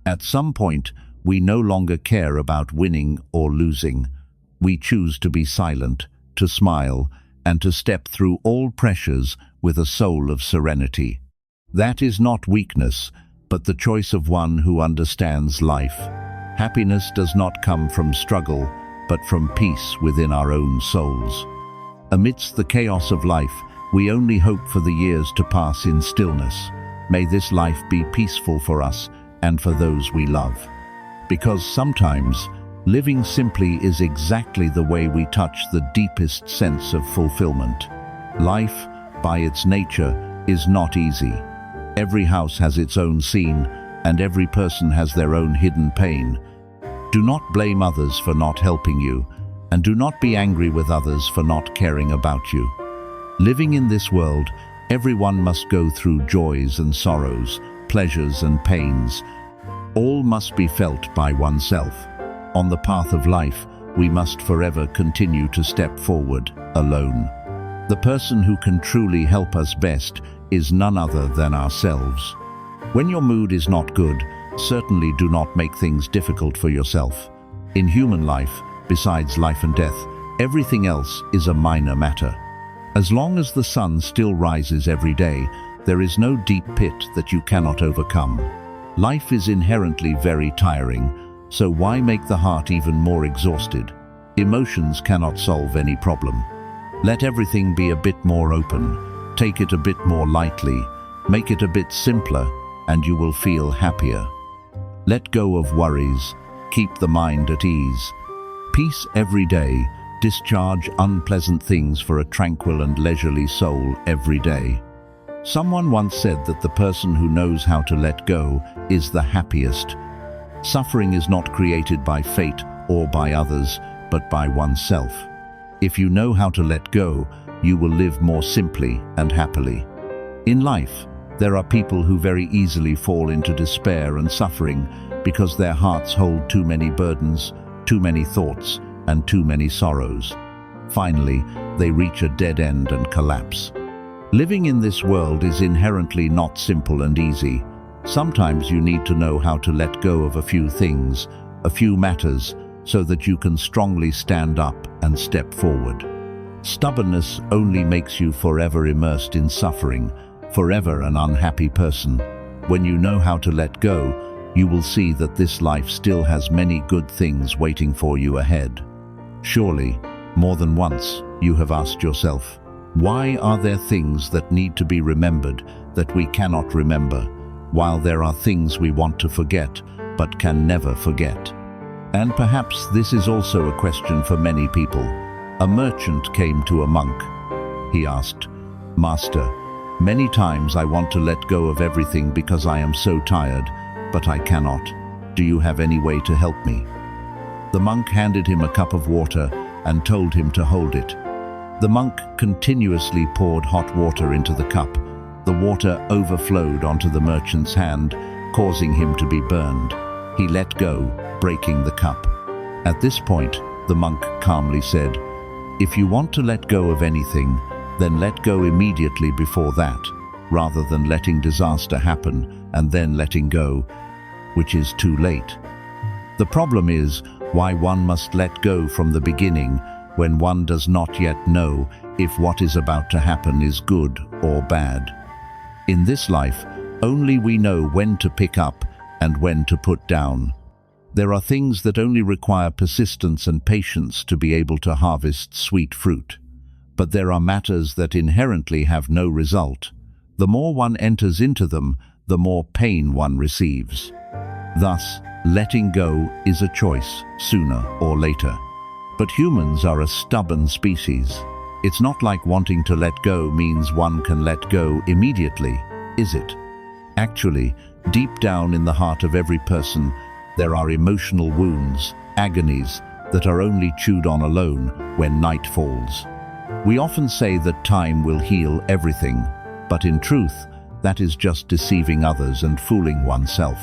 At some point, we no longer care about winning or losing. We choose to be silent, to smile, and to step through all pressures with a soul of serenity. That is not weakness, but the choice of one who understands life. Happiness does not come from struggle, but from peace within our own souls. Amidst the chaos of life, we only hope for the years to pass in stillness. May this life be peaceful for us and for those we love. Because sometimes, living simply is exactly the way we touch the deepest sense of fulfillment. Life, by its nature, is not easy. Every house has its own scene, and every person has their own hidden pain. Do not blame others for not helping you, and do not be angry with others for not caring about you. Living in this world, everyone must go through joys and sorrows, pleasures and pains. All must be felt by oneself. On the path of life, we must forever continue to step forward, alone. The person who can truly help us best is none other than ourselves. When your mood is not good, certainly do not make things difficult for yourself. In human life, besides life and death, everything else is a minor matter. As long as the sun still rises every day, there is no deep pit that you cannot overcome. Life is inherently very tiring, so why make the heart even more exhausted? Emotions cannot solve any problem. Let everything be a bit more open. Take it a bit more lightly. Make it a bit simpler, and you will feel happier. Let go of worries. Keep the mind at ease. Peace every day. Discharge unpleasant things for a tranquil and leisurely soul every day. Someone once said that the person who knows how to let go is the happiest. Suffering is not created by fate or by others, but by oneself. If you know how to let go, you will live more simply and happily. In life, there are people who very easily fall into despair and suffering because their hearts hold too many burdens, too many thoughts, and too many sorrows. Finally, they reach a dead end and collapse. Living in this world is inherently not simple and easy. Sometimes you need to know how to let go of a few things, a few matters, so that you can strongly stand up and step forward. Stubbornness only makes you forever immersed in suffering, forever an unhappy person. When you know how to let go, you will see that this life still has many good things waiting for you ahead. Surely, more than once, you have asked yourself, why are there things that need to be remembered that we cannot remember, while there are things we want to forget but can never forget? And perhaps this is also a question for many people. A merchant came to a monk. He asked, "Master, many times I want to let go of everything because I am so tired, but I cannot. Do you have any way to help me?" The monk handed him a cup of water and told him to hold it. The monk continuously poured hot water into the cup. The water overflowed onto the merchant's hand, causing him to be burned. He let go, breaking the cup. At this point, the monk calmly said, "If you want to let go of anything, then let go immediately before that, rather than letting disaster happen and then letting go, which is too late." The problem is why one must let go from the beginning when one does not yet know if what is about to happen is good or bad. In this life, only we know when to pick up and when to put down. There are things that only require persistence and patience to be able to harvest sweet fruit. But there are matters that inherently have no result. The more one enters into them, the more pain one receives. Thus, letting go is a choice, sooner or later. But humans are a stubborn species. It's not like wanting to let go means one can let go immediately, is it? Actually, deep down in the heart of every person, there are emotional wounds, agonies, that are only chewed on alone when night falls. We often say that time will heal everything, but in truth, that is just deceiving others and fooling oneself,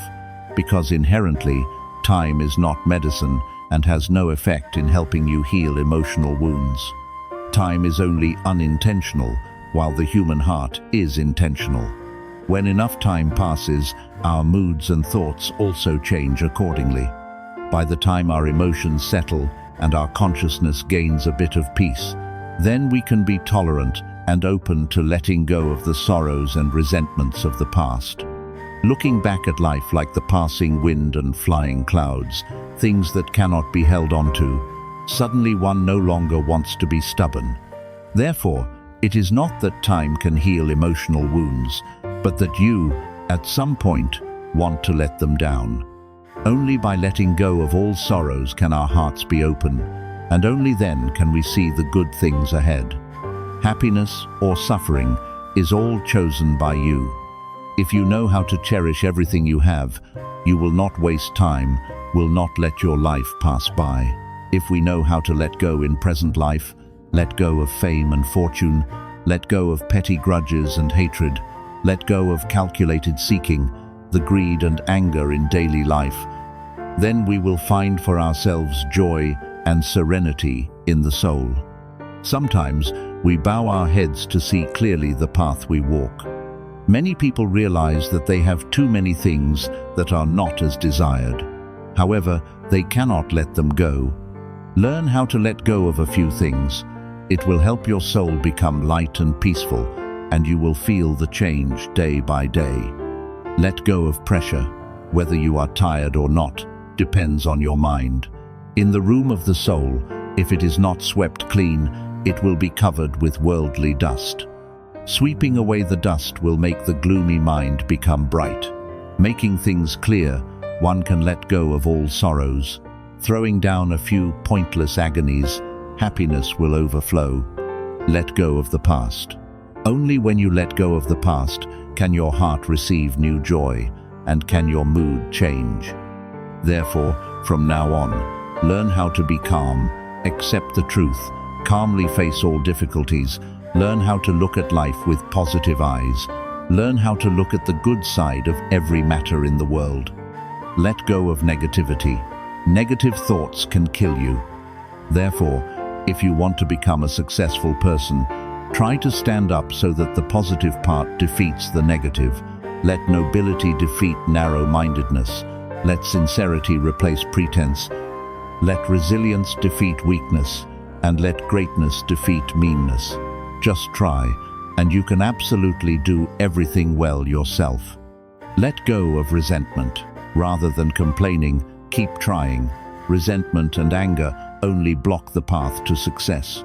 because inherently, time is not medicine and has no effect in helping you heal emotional wounds. Time is only unintentional, while the human heart is intentional. When enough time passes, our moods and thoughts also change accordingly. By the time our emotions settle and our consciousness gains a bit of peace, then we can be tolerant and open to letting go of the sorrows and resentments of the past. Looking back at life like the passing wind and flying clouds, things that cannot be held onto, suddenly one no longer wants to be stubborn. Therefore, it is not that time can heal emotional wounds, but that you, at some point, want to let them down. Only by letting go of all sorrows can our hearts be open, and only then can we see the good things ahead. Happiness or suffering is all chosen by you. If you know how to cherish everything you have, you will not waste time, will not let your life pass by. If we know how to let go in present life, let go of fame and fortune, let go of petty grudges and hatred, let go of calculated seeking, the greed and anger in daily life, then we will find for ourselves joy and serenity in the soul. Sometimes we bow our heads to see clearly the path we walk. Many people realize that they have too many things that are not as desired. However, they cannot let them go. Learn how to let go of a few things. It will help your soul become light and peaceful, and you will feel the change day by day. Let go of pressure. Whether you are tired or not depends on your mind. In the room of the soul, if it is not swept clean, it will be covered with worldly dust. Sweeping away the dust will make the gloomy mind become bright. Making things clear, one can let go of all sorrows. Throwing down a few pointless agonies, happiness will overflow. Let go of the past. Only when you let go of the past can your heart receive new joy, and can your mood change. Therefore, from now on, learn how to be calm, accept the truth, calmly face all difficulties, learn how to look at life with positive eyes, learn how to look at the good side of every matter in the world. Let go of negativity. Negative thoughts can kill you. Therefore, if you want to become a successful person, try to stand up so that the positive part defeats the negative. Let nobility defeat narrow-mindedness. Let sincerity replace pretense. Let resilience defeat weakness, and let greatness defeat meanness. Just try, and you can absolutely do everything well yourself. Let go of resentment. Rather than complaining, keep trying. Resentment and anger only block the path to success.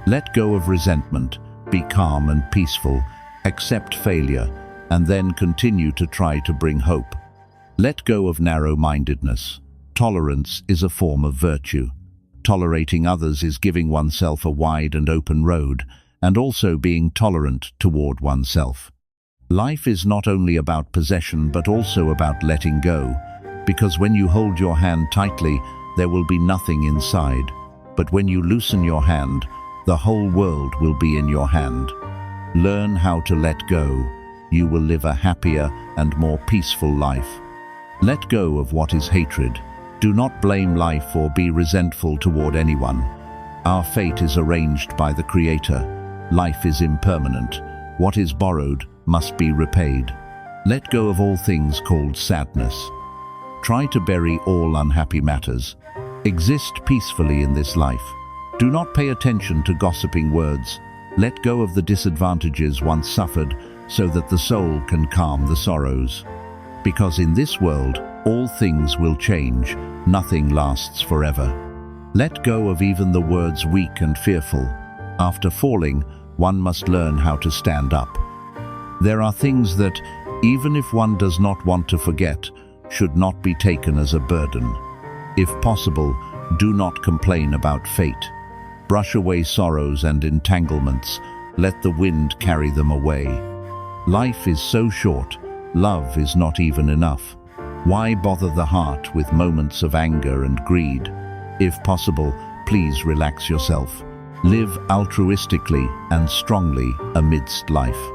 Let go of resentment. Be calm and peaceful. Accept failure, and then continue to try to bring hope. Let go of narrow-mindedness. Tolerance is a form of virtue. Tolerating others is giving oneself a wide and open road, and also being tolerant toward oneself. Life is not only about possession but also about letting go, because when you hold your hand tightly, there will be nothing inside. But when you loosen your hand, the whole world will be in your hand. Learn how to let go. You will live a happier and more peaceful life. Let go of what is hatred. Do not blame life or be resentful toward anyone. Our fate is arranged by the Creator. Life is impermanent. What is borrowed must be repaid. Let go of all things called sadness. Try to bury all unhappy matters. Exist peacefully in this life. Do not pay attention to gossiping words. Let go of the disadvantages once suffered so that the soul can calm the sorrows. Because in this world, all things will change. Nothing lasts forever. Let go of even the words weak and fearful. After falling, one must learn how to stand up. There are things that, even if one does not want to forget, should not be taken as a burden. If possible, do not complain about fate. Brush away sorrows and entanglements. Let the wind carry them away. Life is so short. Love is not even enough. Why bother the heart with moments of anger and greed? If possible, please relax yourself. Live altruistically and strongly amidst life.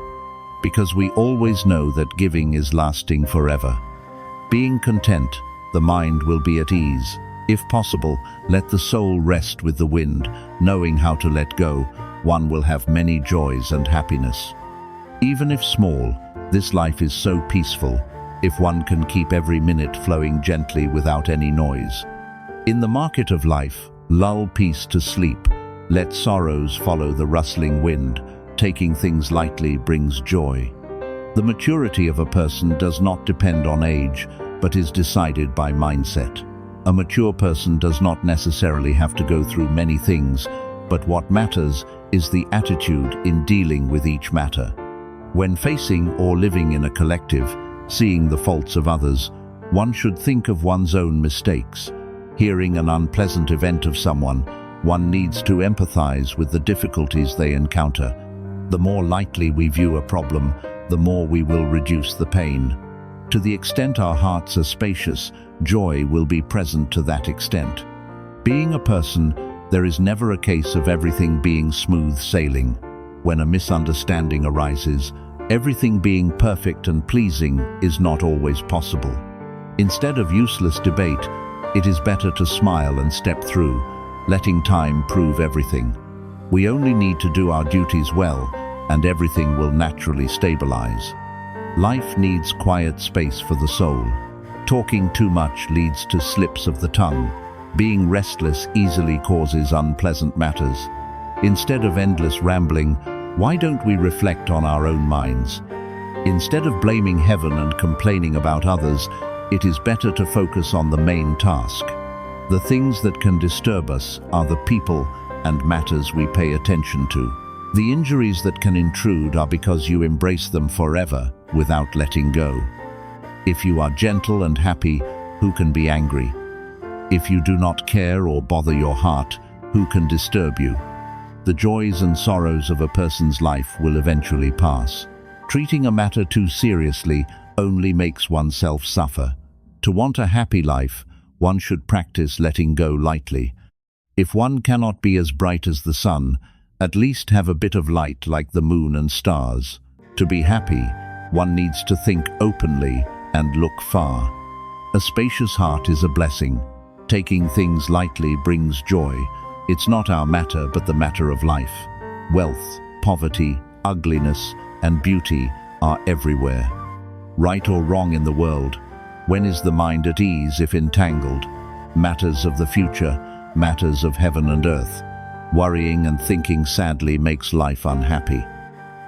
Because we always know that giving is lasting forever. Being content, the mind will be at ease. If possible, let the soul rest with the wind. Knowing how to let go, one will have many joys and happiness. Even if small, This life is so peaceful, if one can keep every minute flowing gently without any noise. In the market of life, lull peace to sleep, let sorrows follow the rustling wind, taking things lightly brings joy. The maturity of a person does not depend on age, but is decided by mindset. A mature person does not necessarily have to go through many things, but what matters is the attitude in dealing with each matter. When facing or living in a collective, seeing the faults of others, one should think of one's own mistakes. Hearing an unpleasant event of someone, one needs to empathize with the difficulties they encounter. The more lightly we view a problem, the more we will reduce the pain. To the extent our hearts are spacious, joy will be present to that extent. Being a person, there is never a case of everything being smooth sailing. When a misunderstanding arises, everything being perfect and pleasing is not always possible. Instead of useless debate, it is better to smile and step through, letting time prove everything. We only need to do our duties well, and everything will naturally stabilize. Life needs quiet space for the soul. Talking too much leads to slips of the tongue. Being restless easily causes unpleasant matters. Instead of endless rambling, why don't we reflect on our own minds? Instead of blaming heaven and complaining about others, it is better to focus on the main task. The things that can disturb us are the people and matters we pay attention to. The injuries that can intrude are because you embrace them forever without letting go. If you are gentle and happy, who can be angry? If you do not care or bother your heart, who can disturb you? The joys and sorrows of a person's life will eventually pass. Treating a matter too seriously only makes oneself suffer. To want a happy life, one should practice letting go lightly. If one cannot be as bright as the sun, at least have a bit of light like the moon and stars. To be happy, one needs to think openly and look far. A spacious heart is a blessing. Taking things lightly brings joy. It's not our matter, but the matter of life. Wealth, poverty, ugliness, and beauty are everywhere. Right or wrong in the world, when is the mind at ease if entangled? Matters of the future, matters of heaven and earth. Worrying and thinking sadly makes life unhappy.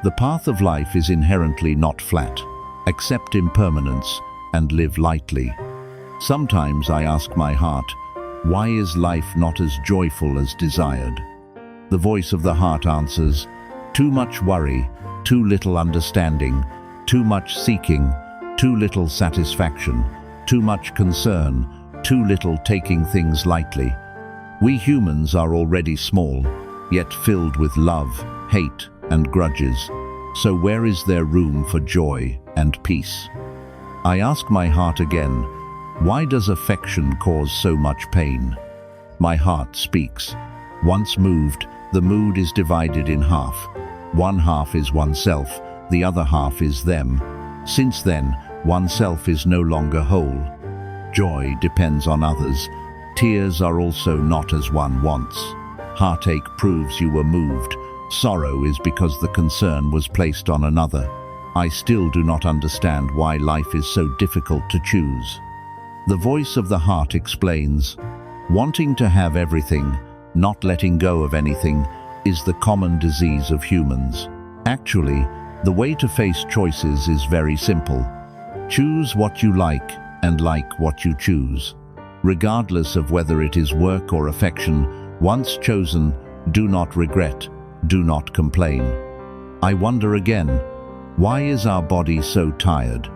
The path of life is inherently not flat. Accept impermanence and live lightly. Sometimes I ask my heart, why is life not as joyful as desired? The voice of the heart answers, too much worry, too little understanding, too much seeking, too little satisfaction, too much concern, too little taking things lightly. We humans are already small, yet filled with love, hate, and grudges. So where is there room for joy and peace? I ask my heart again, why does affection cause so much pain? My heart speaks. Once moved, the mood is divided in half. One half is oneself, the other half is them. Since then, oneself is no longer whole. Joy depends on others. Tears are also not as one wants. Heartache proves you were moved. Sorrow is because the concern was placed on another. I still do not understand why life is so difficult to choose. The voice of the heart explains, wanting to have everything, not letting go of anything, is the common disease of humans. Actually, the way to face choices is very simple. Choose what you like and like what you choose. Regardless of whether it is work or affection, once chosen, do not regret, do not complain. I wonder again, why is our body so tired?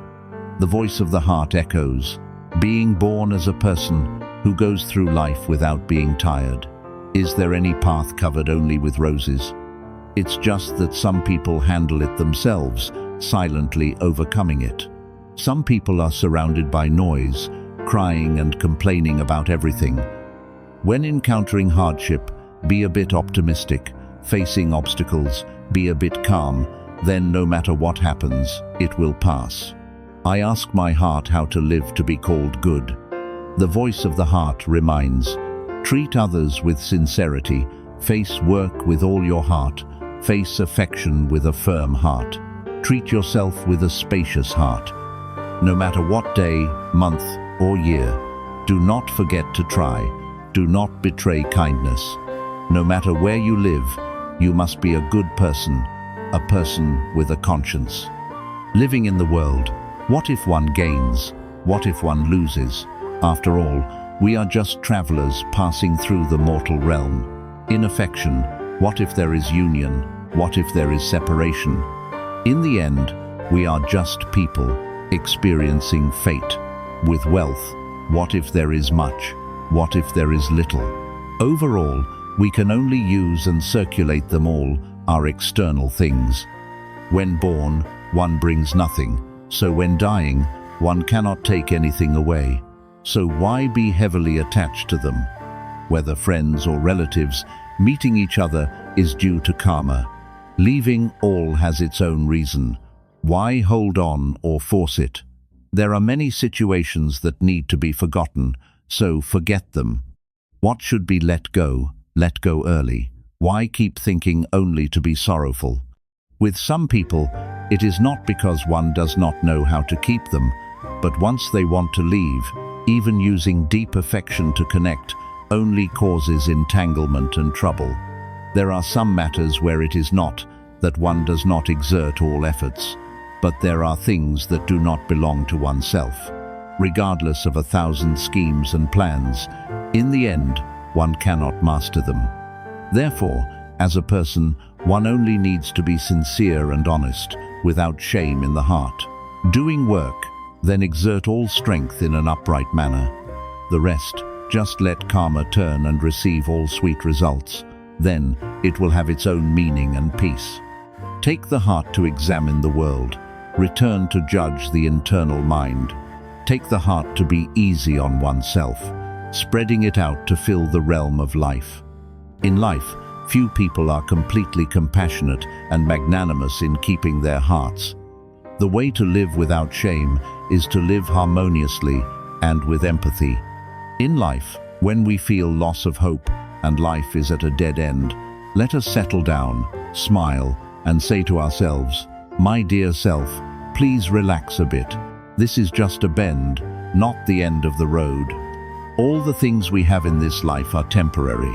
The voice of the heart echoes, being born as a person who goes through life without being tired. Is there any path covered only with roses? It's just that some people handle it themselves, silently overcoming it. Some people are surrounded by noise, crying and complaining about everything. When encountering hardship, be a bit optimistic. Facing obstacles, be a bit calm. Then no matter what happens, it will pass. I ask my heart how to live to be called good. The voice of the heart reminds, treat others with sincerity, face work with all your heart, face affection with a firm heart. Treat yourself with a spacious heart. No matter what day, month, or year, do not forget to try. Do not betray kindness. No matter where you live, you must be a good person, a person with a conscience. Living in the world, what if one gains? What if one loses? After all, we are just travelers passing through the mortal realm. In affection, what if there is union? What if there is separation? In the end, we are just people, experiencing fate. With wealth, what if there is much? What if there is little? Overall, we can only use and circulate them all, our external things. When born, one brings nothing, so when dying, one cannot take anything away. So why be heavily attached to them? Whether friends or relatives, meeting each other is due to karma. Leaving all has its own reason. Why hold on or force it? There are many situations that need to be forgotten, so forget them. What should be let go early. Why keep thinking only to be sorrowful? With some people, it is not because one does not know how to keep them, but once they want to leave, even using deep affection to connect only causes entanglement and trouble. There are some matters where it is not that one does not exert all efforts, but there are things that do not belong to oneself. Regardless of 1,000 schemes and plans, in the end, one cannot master them. Therefore, as a person, one only needs to be sincere and honest, without shame in the heart. Doing work, then exert all strength in an upright manner. The rest, just let karma turn and receive all sweet results. Then it will have its own meaning and peace. Take the heart to examine the world. Return to judge the internal mind. Take the heart to be easy on oneself, spreading it out to fill the realm of life. In life, few people are completely compassionate and magnanimous in keeping their hearts. The way to live without shame is to live harmoniously and with empathy. In life, when we feel loss of hope and life is at a dead end, let us settle down, smile, and say to ourselves, "My dear self, please relax a bit. This is just a bend, not the end of the road." All the things we have in this life are temporary.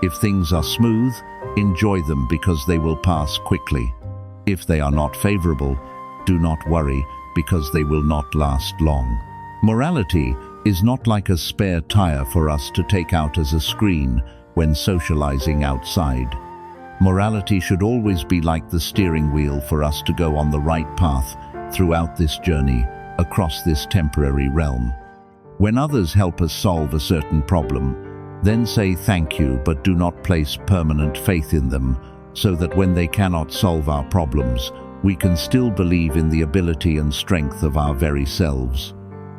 If things are smooth, enjoy them because they will pass quickly. If they are not favorable, do not worry because they will not last long. Morality is not like a spare tire for us to take out as a screen when socializing outside. Morality should always be like the steering wheel for us to go on the right path throughout this journey, across this temporary realm. When others help us solve a certain problem, then say thank you, but do not place permanent faith in them, so that when they cannot solve our problems, we can still believe in the ability and strength of our very selves.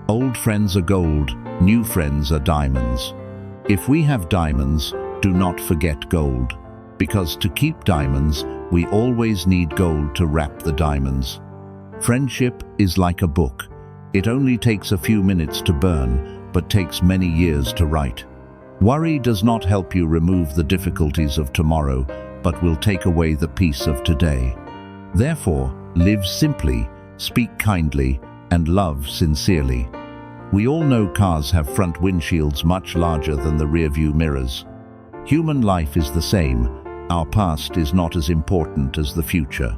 Old friends are gold, new friends are diamonds. If we have diamonds, do not forget gold, because to keep diamonds, we always need gold to wrap the diamonds. Friendship is like a book. It only takes a few minutes to burn, but takes many years to write. Worry does not help you remove the difficulties of tomorrow, but will take away the peace of today. Therefore, live simply, speak kindly, and love sincerely. We all know cars have front windshields much larger than the rearview mirrors. Human life is the same. Our past is not as important as the future.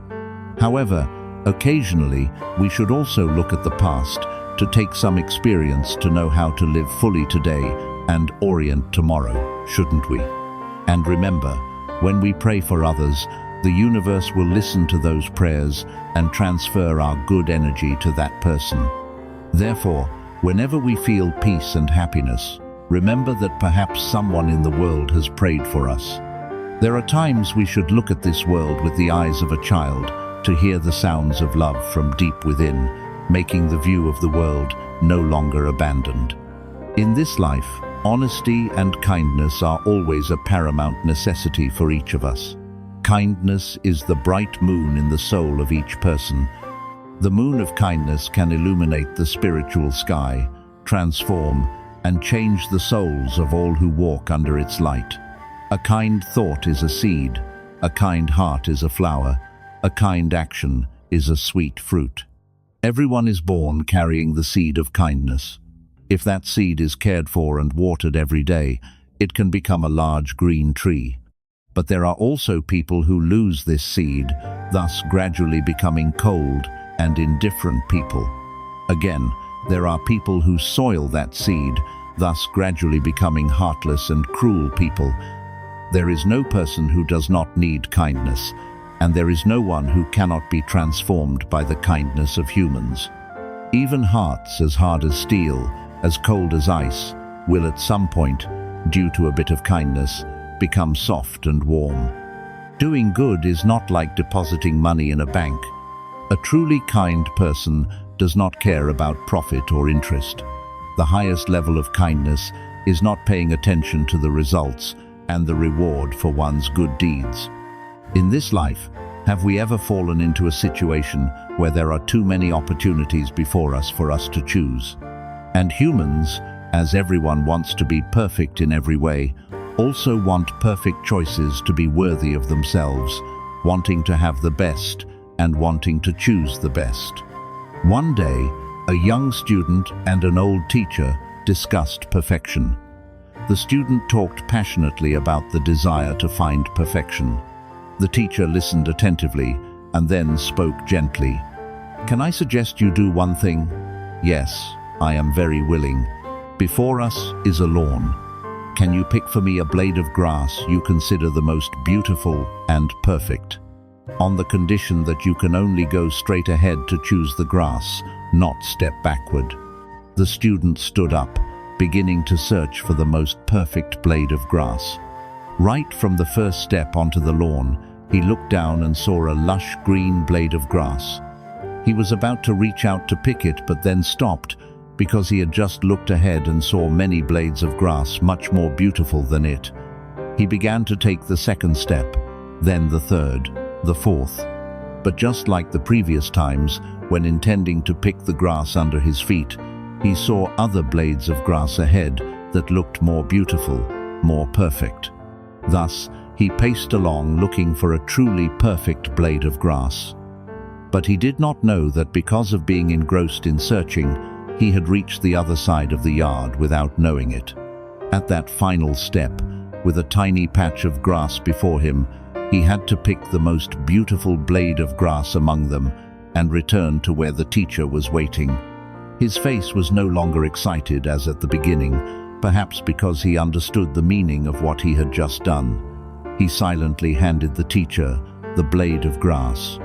However, occasionally, we should also look at the past to take some experience to know how to live fully today and orient tomorrow, shouldn't we? And remember, when we pray for others, the universe will listen to those prayers and transfer our good energy to that person. Therefore, whenever we feel peace and happiness, remember that perhaps someone in the world has prayed for us. There are times we should look at this world with the eyes of a child to hear the sounds of love from deep within, making the view of the world no longer abandoned. In this life, honesty and kindness are always a paramount necessity for each of us. Kindness is the bright moon in the soul of each person. The moon of kindness can illuminate the spiritual sky, transform, and change the souls of all who walk under its light. A kind thought is a seed, a kind heart is a flower, a kind action is a sweet fruit. Everyone is born carrying the seed of kindness. If that seed is cared for and watered every day, it can become a large green tree. But there are also people who lose this seed, thus gradually becoming cold and indifferent people. Again, there are people who soil that seed, thus gradually becoming heartless and cruel people. There is no person who does not need kindness, and there is no one who cannot be transformed by the kindness of humans. Even hearts as hard as steel, as cold as ice, will at some point, due to a bit of kindness, become soft and warm. Doing good is not like depositing money in a bank. A truly kind person does not care about profit or interest. The highest level of kindness is not paying attention to the results and the reward for one's good deeds. In this life, have we ever fallen into a situation where there are too many opportunities before us for us to choose? And humans, as everyone wants to be perfect in every way, also want perfect choices to be worthy of themselves, wanting to have the best and wanting to choose the best. One day, a young student and an old teacher discussed perfection. The student talked passionately about the desire to find perfection. The teacher listened attentively and then spoke gently. "Can I suggest you do one thing?" "Yes, I am very willing. Before us is a lawn. Can you pick for me a blade of grass you consider the most beautiful and perfect? On the condition that you can only go straight ahead to choose the grass, not step backward." The student stood up, beginning to search for the most perfect blade of grass. Right from the first step onto the lawn, he looked down and saw a lush green blade of grass. He was about to reach out to pick it, but then stopped, because he had just looked ahead and saw many blades of grass much more beautiful than it. He began to take the second step, then the third, the fourth. But just like the previous times, when intending to pick the grass under his feet, he saw other blades of grass ahead that looked more beautiful, more perfect. Thus, he paced along looking for a truly perfect blade of grass. But he did not know that because of being engrossed in searching, he had reached the other side of the yard without knowing it. At that final step, with a tiny patch of grass before him, he had to pick the most beautiful blade of grass among them and return to where the teacher was waiting. His face was no longer excited as at the beginning, perhaps because he understood the meaning of what he had just done. He silently handed the teacher the blade of grass.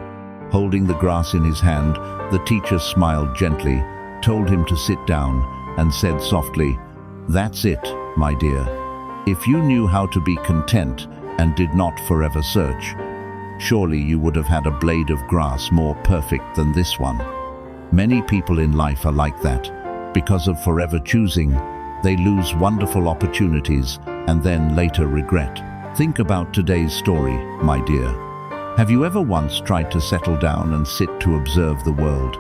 Holding the grass in his hand, the teacher smiled gently, told him to sit down, and said softly, "That's it, my dear. If you knew how to be content and did not forever search, surely you would have had a blade of grass more perfect than this one." Many people in life are like that. Because of forever choosing, they lose wonderful opportunities and then later regret. Think about today's story, my dear. Have you ever once tried to settle down and sit to observe the world?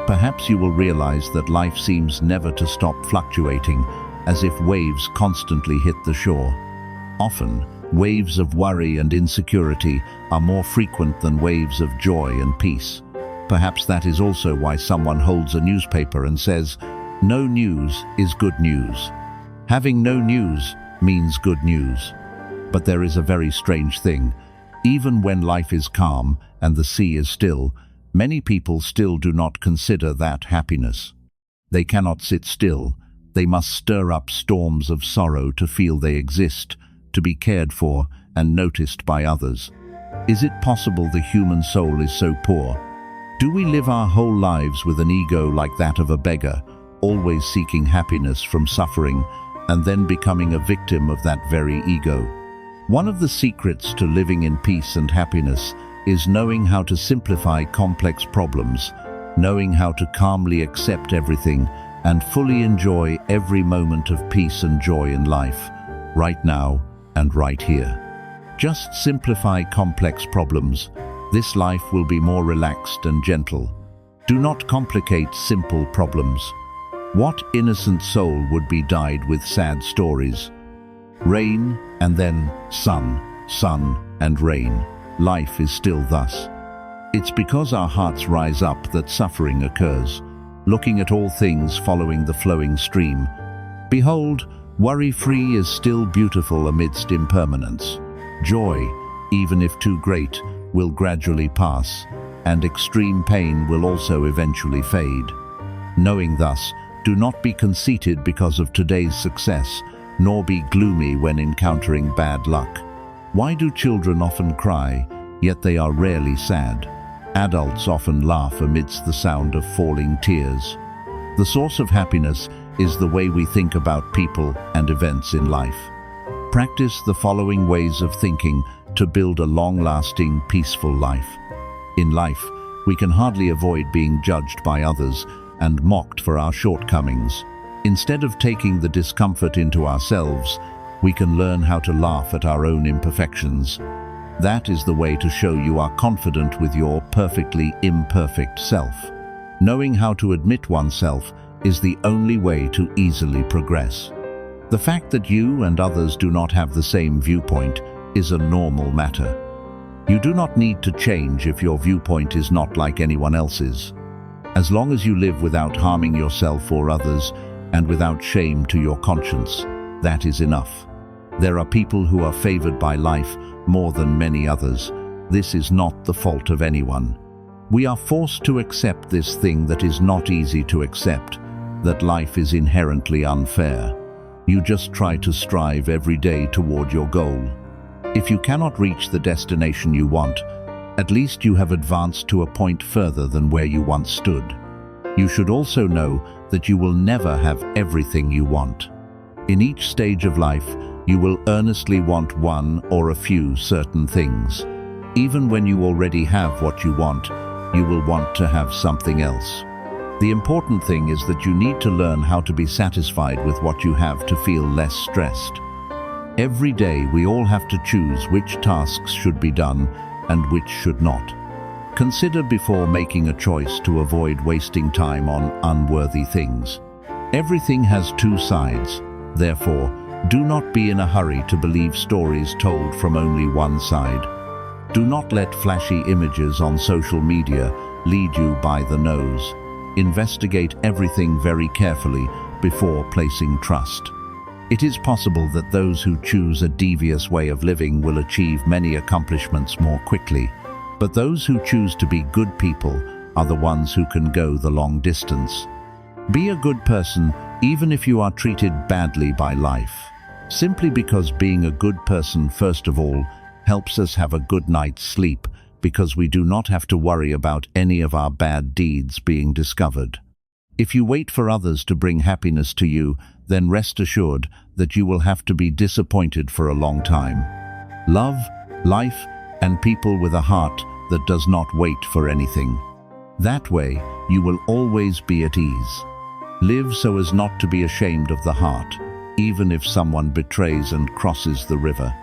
Perhaps you will realize that life seems never to stop fluctuating, as if waves constantly hit the shore. Often, waves of worry and insecurity are more frequent than waves of joy and peace. Perhaps that is also why someone holds a newspaper and says, "No news is good news." Having no news means good news. But there is a very strange thing. Even when life is calm and the sea is still, many people still do not consider that happiness. They cannot sit still. They must stir up storms of sorrow to feel they exist, to be cared for and noticed by others. Is it possible the human soul is so poor? Do we live our whole lives with an ego like that of a beggar, always seeking happiness from suffering, and then becoming a victim of that very ego? One of the secrets to living in peace and happiness is knowing how to simplify complex problems, knowing how to calmly accept everything and fully enjoy every moment of peace and joy in life, right now and right here. Just simplify complex problems. This life will be more relaxed and gentle. Do not complicate simple problems. What innocent soul would be dyed with sad stories? Rain and then sun, sun and rain. Life is still thus. It's because our hearts rise up that suffering occurs, looking at all things following the flowing stream. Behold, worry-free is still beautiful amidst impermanence. Joy, even if too great, will gradually pass, and extreme pain will also eventually fade. Knowing thus, do not be conceited because of today's success, nor be gloomy when encountering bad luck. Why do children often cry, yet they are rarely sad? Adults often laugh amidst the sound of falling tears. The source of happiness is the way we think about people and events in life. Practice the following ways of thinking to build a long-lasting, peaceful life. In life, we can hardly avoid being judged by others and mocked for our shortcomings. Instead of taking the discomfort into ourselves, we can learn how to laugh at our own imperfections. That is the way to show you are confident with your perfectly imperfect self. Knowing how to admit oneself is the only way to easily progress. The fact that you and others do not have the same viewpoint is a normal matter. You do not need to change if your viewpoint is not like anyone else's. As long as you live without harming yourself or others and without shame to your conscience, that is enough. There are people who are favored by life more than many others. This is not the fault of anyone. We are forced to accept this thing that is not easy to accept, that life is inherently unfair. You just try to strive every day toward your goal. If you cannot reach the destination you want, at least you have advanced to a point further than where you once stood. You should also know that you will never have everything you want. In each stage of life, you will earnestly want one or a few certain things. Even when you already have what you want, you will want to have something else. The important thing is that you need to learn how to be satisfied with what you have to feel less stressed. Every day we all have to choose which tasks should be done and which should not. Consider before making a choice to avoid wasting time on unworthy things. Everything has two sides. Therefore, do not be in a hurry to believe stories told from only one side. Do not let flashy images on social media lead you by the nose. Investigate everything very carefully before placing trust. It is possible that those who choose a devious way of living will achieve many accomplishments more quickly, but those who choose to be good people are the ones who can go the long distance. Be a good person even if you are treated badly by life, simply because being a good person, first of all, helps us have a good night's sleep, because we do not have to worry about any of our bad deeds being discovered. If you wait for others to bring happiness to you, then rest assured that you will have to be disappointed for a long time. Love, life, and people with a heart that does not wait for anything. That way, you will always be at ease. Live so as not to be ashamed of the heart, even if someone betrays and crosses the river.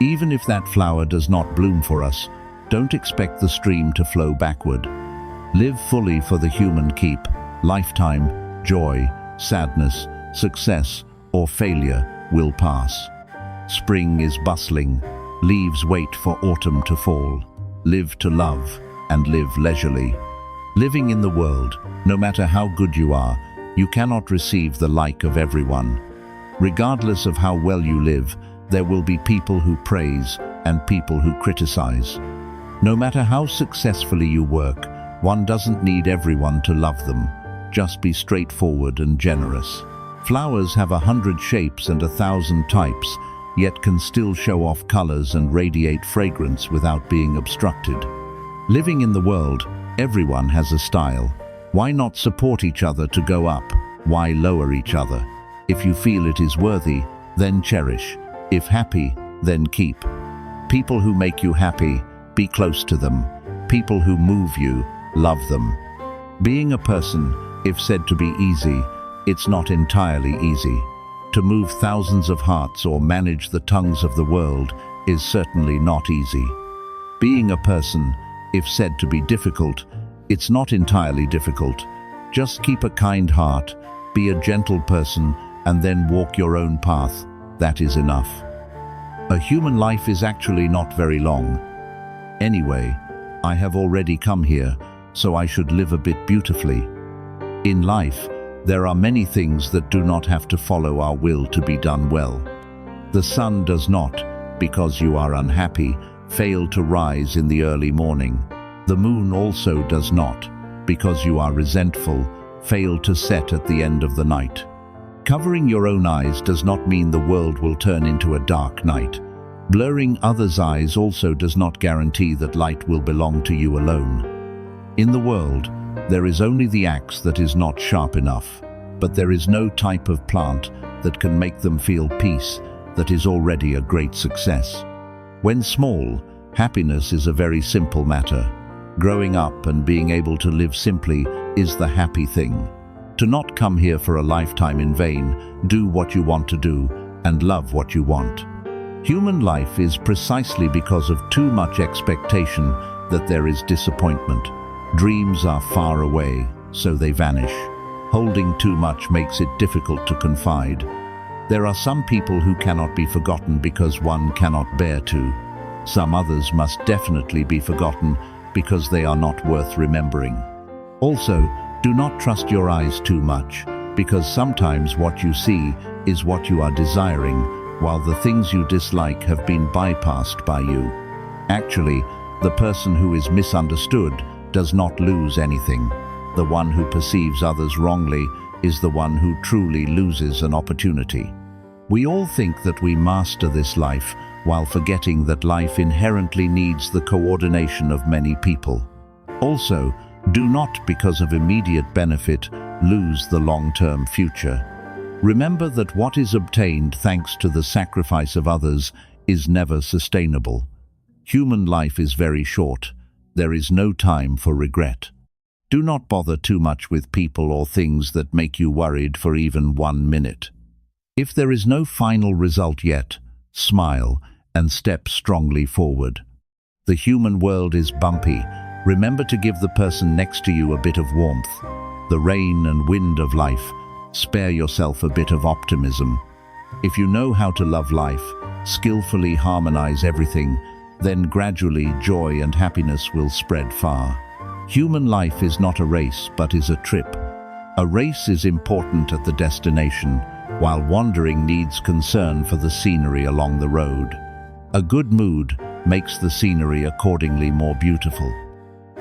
Even if that flower does not bloom for us, don't expect the stream to flow backward. Live fully for the human keep. Lifetime, joy, sadness, success, or failure will pass. Spring is bustling. Leaves wait for autumn to fall. Live to love and live leisurely. Living in the world, no matter how good you are, you cannot receive the like of everyone. Regardless of how well you live, there will be people who praise and people who criticize. No matter how successfully you work, one doesn't need everyone to love them. Just be straightforward and generous. Flowers have 100 shapes and 1,000 types, yet can still show off colors and radiate fragrance without being obstructed. Living in the world, everyone has a style. Why not support each other to go up? Why lower each other? If you feel it is worthy, then cherish. If happy, then keep. People who make you happy, be close to them. People who move you, love them. Being a person, if said to be easy, it's not entirely easy. To move thousands of hearts or manage the tongues of the world is certainly not easy. Being a person, if said to be difficult, it's not entirely difficult. Just keep a kind heart, be a gentle person, and then walk your own path. That is enough. A human life is actually not very long. Anyway, I have already come here, so I should live a bit beautifully. In life, there are many things that do not have to follow our will to be done well. The sun does not, because you are unhappy, fail to rise in the early morning. The moon also does not, because you are resentful, fail to set at the end of the night. Covering your own eyes does not mean the world will turn into a dark night. Blurring others' eyes also does not guarantee that light will belong to you alone. In the world, there is only the axe that is not sharp enough, but there is no type of plant that can make them feel peace that is already a great success. When small, happiness is a very simple matter. Growing up and being able to live simply is the happy thing. To not come here for a lifetime in vain, do what you want to do and love what you want. Human life is precisely because of too much expectation that there is disappointment. Dreams are far away, so they vanish. Holding too much makes it difficult to confide. There are some people who cannot be forgotten because one cannot bear to. Some others must definitely be forgotten because they are not worth remembering. Also, do not trust your eyes too much, because sometimes what you see is what you are desiring, while the things you dislike have been bypassed by you. Actually, the person who is misunderstood does not lose anything. The one who perceives others wrongly is the one who truly loses an opportunity. We all think that we master this life, while forgetting that life inherently needs the coordination of many people. Also, do not, because of immediate benefit, lose the long-term future. Remember that what is obtained thanks to the sacrifice of others is never sustainable. Human life is very short. There is no time for regret. Do not bother too much with people or things that make you worried for even 1 minute. If there is no final result yet, smile and step strongly forward. The human world is bumpy. Remember to give the person next to you a bit of warmth. The rain and wind of life. Spare yourself a bit of optimism. If you know how to love life, skillfully harmonize everything, then gradually joy and happiness will spread far. Human life is not a race, but is a trip. A race is important at the destination, while wandering needs concern for the scenery along the road. A good mood makes the scenery accordingly more beautiful.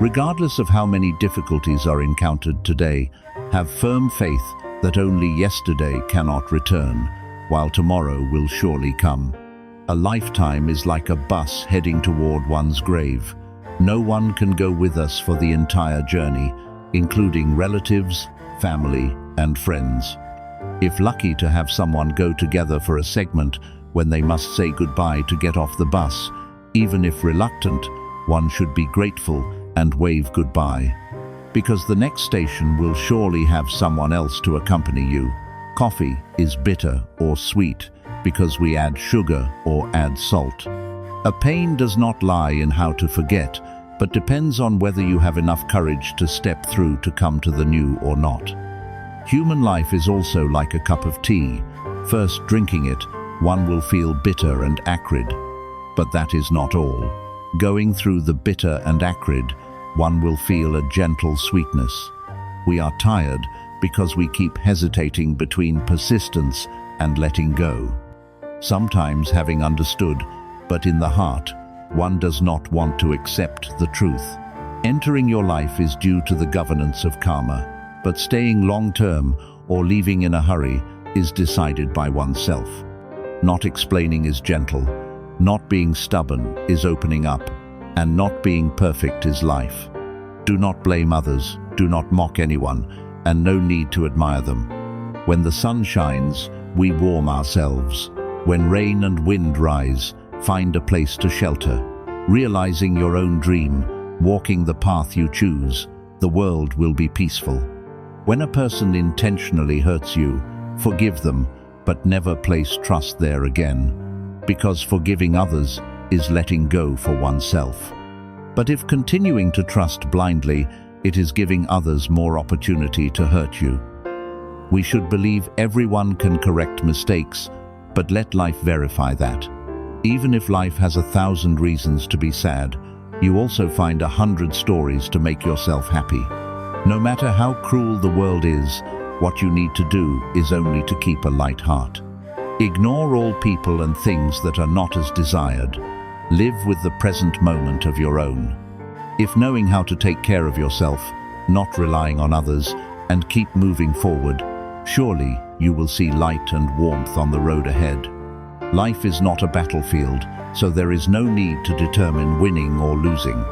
Regardless of how many difficulties are encountered today, have firm faith that only yesterday cannot return, while tomorrow will surely come. A lifetime is like a bus heading toward one's grave. No one can go with us for the entire journey, including relatives, family, and friends. If lucky to have someone go together for a segment when they must say goodbye to get off the bus, even if reluctant, one should be grateful and wave goodbye, because the next station will surely have someone else to accompany you. Coffee is bitter or sweet because we add sugar or add salt. A pain does not lie in how to forget, but depends on whether you have enough courage to step through to come to the new or not. Human life is also like a cup of tea. First drinking it, one will feel bitter and acrid. But that is not all. Going through the bitter and acrid, one will feel a gentle sweetness. We are tired because we keep hesitating between persistence and letting go. Sometimes having understood, but in the heart, one does not want to accept the truth. Entering your life is due to the governance of karma, but staying long-term or leaving in a hurry is decided by oneself. Not explaining is gentle, not being stubborn is opening up, and not being perfect is life. Do not blame others, do not mock anyone, and no need to admire them. When the sun shines, we warm ourselves. When rain and wind rise, find a place to shelter. Realizing your own dream, walking the path you choose, the world will be peaceful. When a person intentionally hurts you, forgive them, but never place trust there again, because forgiving others is letting go for oneself. But if continuing to trust blindly, it is giving others more opportunity to hurt you. We should believe everyone can correct mistakes, but let life verify that. Even if life has 1,000 reasons to be sad, you also find 100 stories to make yourself happy. No matter how cruel the world is, what you need to do is only to keep a light heart. Ignore all people and things that are not as desired. Live with the present moment of your own. If knowing how to take care of yourself, not relying on others, and keep moving forward, surely you will see light and warmth on the road ahead. Life is not a battlefield, so there is no need to determine winning or losing.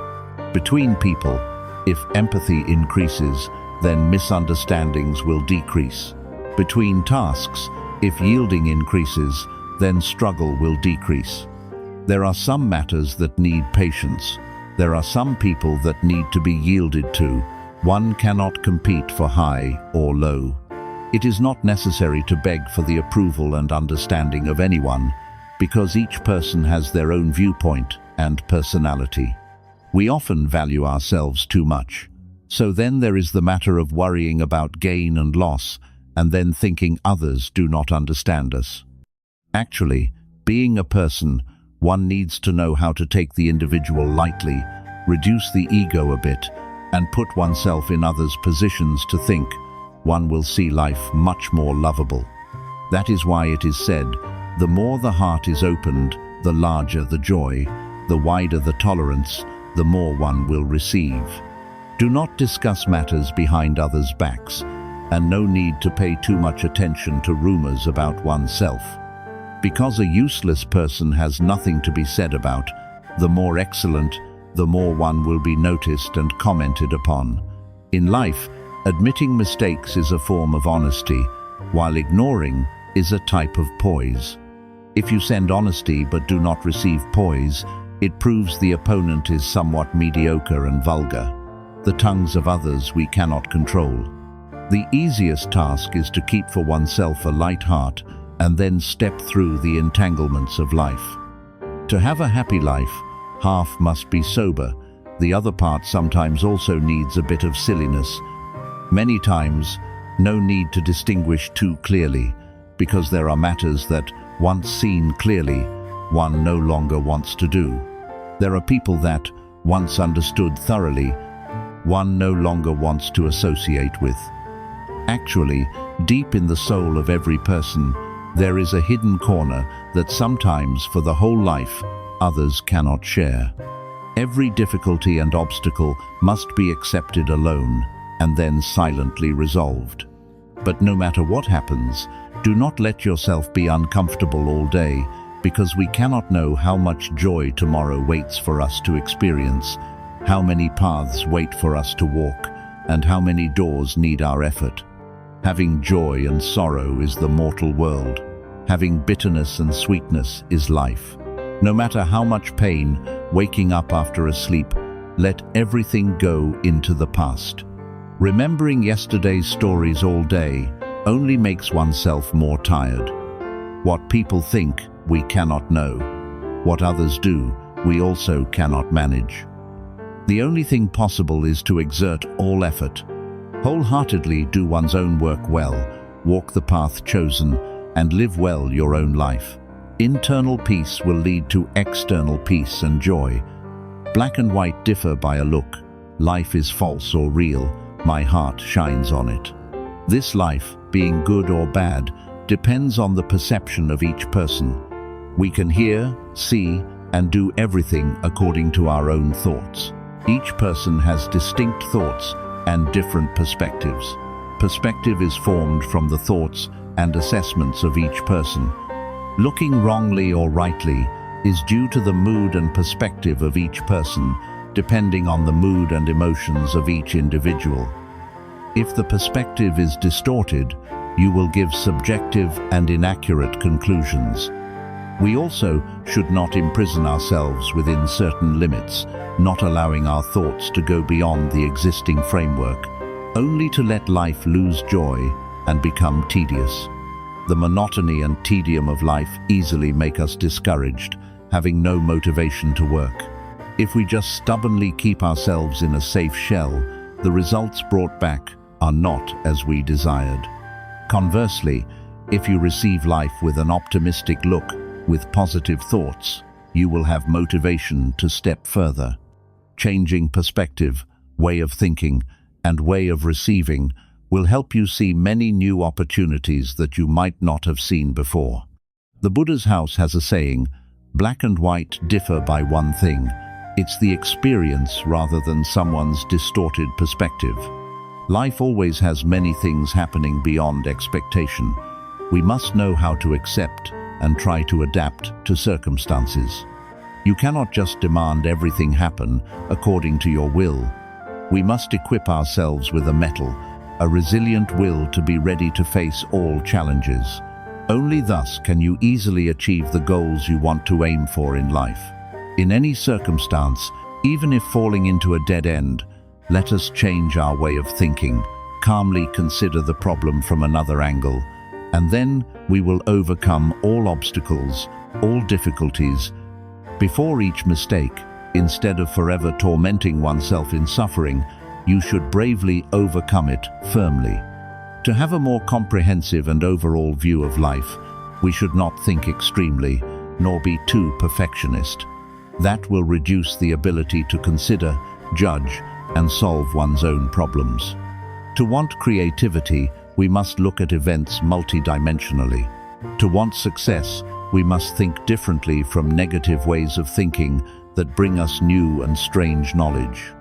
Between people, if empathy increases, then misunderstandings will decrease. Between tasks, if yielding increases, then struggle will decrease. There are some matters that need patience. There are some people that need to be yielded to. One cannot compete for high or low. It is not necessary to beg for the approval and understanding of anyone, because each person has their own viewpoint and personality. We often value ourselves too much. So then there is the matter of worrying about gain and loss, and then thinking others do not understand us. Actually, being a person, one needs to know how to take the individual lightly, reduce the ego a bit, and put oneself in others' positions to think. One will see life much more lovable. That is why it is said, the more the heart is opened, the larger the joy, the wider the tolerance, the more one will receive. Do not discuss matters behind others' backs, and no need to pay too much attention to rumors about oneself. Because a useless person has nothing to be said about, the more excellent, the more one will be noticed and commented upon. In life, admitting mistakes is a form of honesty, while ignoring is a type of poise. If you send honesty but do not receive poise, it proves the opponent is somewhat mediocre and vulgar. The tongues of others we cannot control. The easiest task is to keep for oneself a light heart and then step through the entanglements of life. To have a happy life, half must be sober. The other part sometimes also needs a bit of silliness. Many times, no need to distinguish too clearly, because there are matters that, once seen clearly, one no longer wants to do. There are people that, once understood thoroughly, one no longer wants to associate with. Actually, deep in the soul of every person, there is a hidden corner that sometimes for the whole life, others cannot share. Every difficulty and obstacle must be accepted alone and then silently resolved. But no matter what happens, do not let yourself be uncomfortable all day, because we cannot know how much joy tomorrow waits for us to experience, how many paths wait for us to walk, and how many doors need our effort. Having joy and sorrow is the mortal world. Having bitterness and sweetness is life. No matter how much pain, waking up after a sleep, let everything go into the past. Remembering yesterday's stories all day only makes oneself more tired. What people think, we cannot know. What others do, we also cannot manage. The only thing possible is to exert all effort. Wholeheartedly do one's own work well, walk the path chosen, and live well your own life. Internal peace will lead to external peace and joy. Black and white differ by a look. Life is false or real, my heart shines on it. This life, being good or bad, depends on the perception of each person. We can hear, see, and do everything according to our own thoughts. Each person has distinct thoughts and different perspectives. Perspective is formed from the thoughts and assessments of each person. Looking wrongly or rightly is due to the mood and perspective of each person, depending on the mood and emotions of each individual. If the perspective is distorted, you will give subjective and inaccurate conclusions. We also should not imprison ourselves within certain limits, not allowing our thoughts to go beyond the existing framework, only to let life lose joy and become tedious. The monotony and tedium of life easily make us discouraged, having no motivation to work. If we just stubbornly keep ourselves in a safe shell, the results brought back are not as we desired. Conversely, if you receive life with an optimistic look, with positive thoughts, you will have motivation to step further. changing perspective, way of thinking, and way of receiving will help you see many new opportunities that you might not have seen before. The Buddha's house has a saying, "Black and white differ by one thing. It's the experience rather than someone's distorted perspective." Life always has many things happening beyond expectation. We must know how to accept and try to adapt to circumstances. You cannot just demand everything happen according to your will. We must equip ourselves with a mettle, a resilient will to be ready to face all challenges. Only thus can you easily achieve the goals you want to aim for in life. In any circumstance, even if falling into a dead end, let us change our way of thinking, calmly consider the problem from another angle, and then we will overcome all obstacles, all difficulties. Before each mistake, instead of forever tormenting oneself in suffering, you should bravely overcome it firmly. To have a more comprehensive and overall view of life, we should not think extremely, nor be too perfectionist. That will reduce the ability to consider, judge, and solve one's own problems. To want creativity, we must look at events multidimensionally. To want success, we must think differently from negative ways of thinking that bring us new and strange knowledge.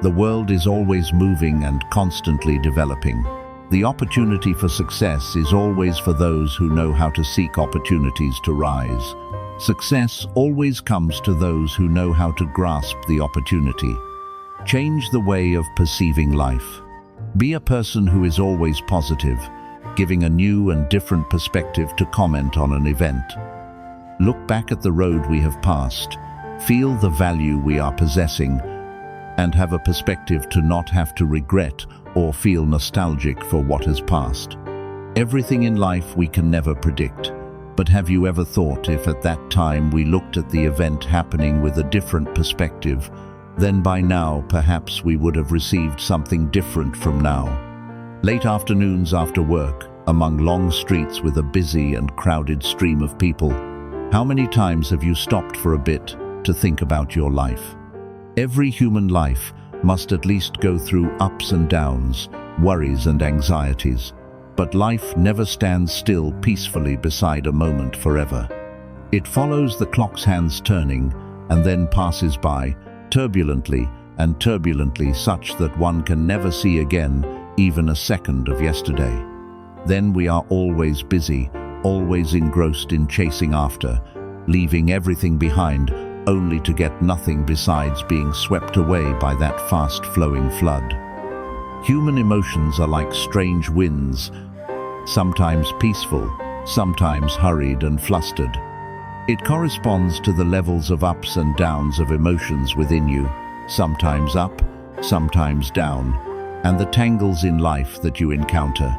The world is always moving and constantly developing. The opportunity for success is always for those who know how to seek opportunities to rise. Success always comes to those who know how to grasp the opportunity. Change the way of perceiving life. Be a person who is always positive, giving a new and different perspective to comment on an event. Look back at the road we have passed, feel the value we are possessing, and have a perspective to not have to regret or feel nostalgic for what has passed. Everything in life we can never predict, but have you ever thought if at that time we looked at the event happening with a different perspective, then by now perhaps we would have received something different from now. Late afternoons after work, among long streets with a busy and crowded stream of people, how many times have you stopped for a bit to think about your life? Every human life must at least go through ups and downs, worries and anxieties, but life never stands still peacefully beside a moment forever. It follows the clock's hands turning and then passes by, turbulently and turbulently, such that one can never see again even a second of yesterday. Then we are always busy, always engrossed in chasing after, leaving everything behind only to get nothing besides being swept away by that fast-flowing flood. Human emotions are like strange winds, sometimes peaceful, sometimes hurried and flustered. It corresponds to the levels of ups and downs of emotions within you, sometimes up, sometimes down, and the tangles in life that you encounter.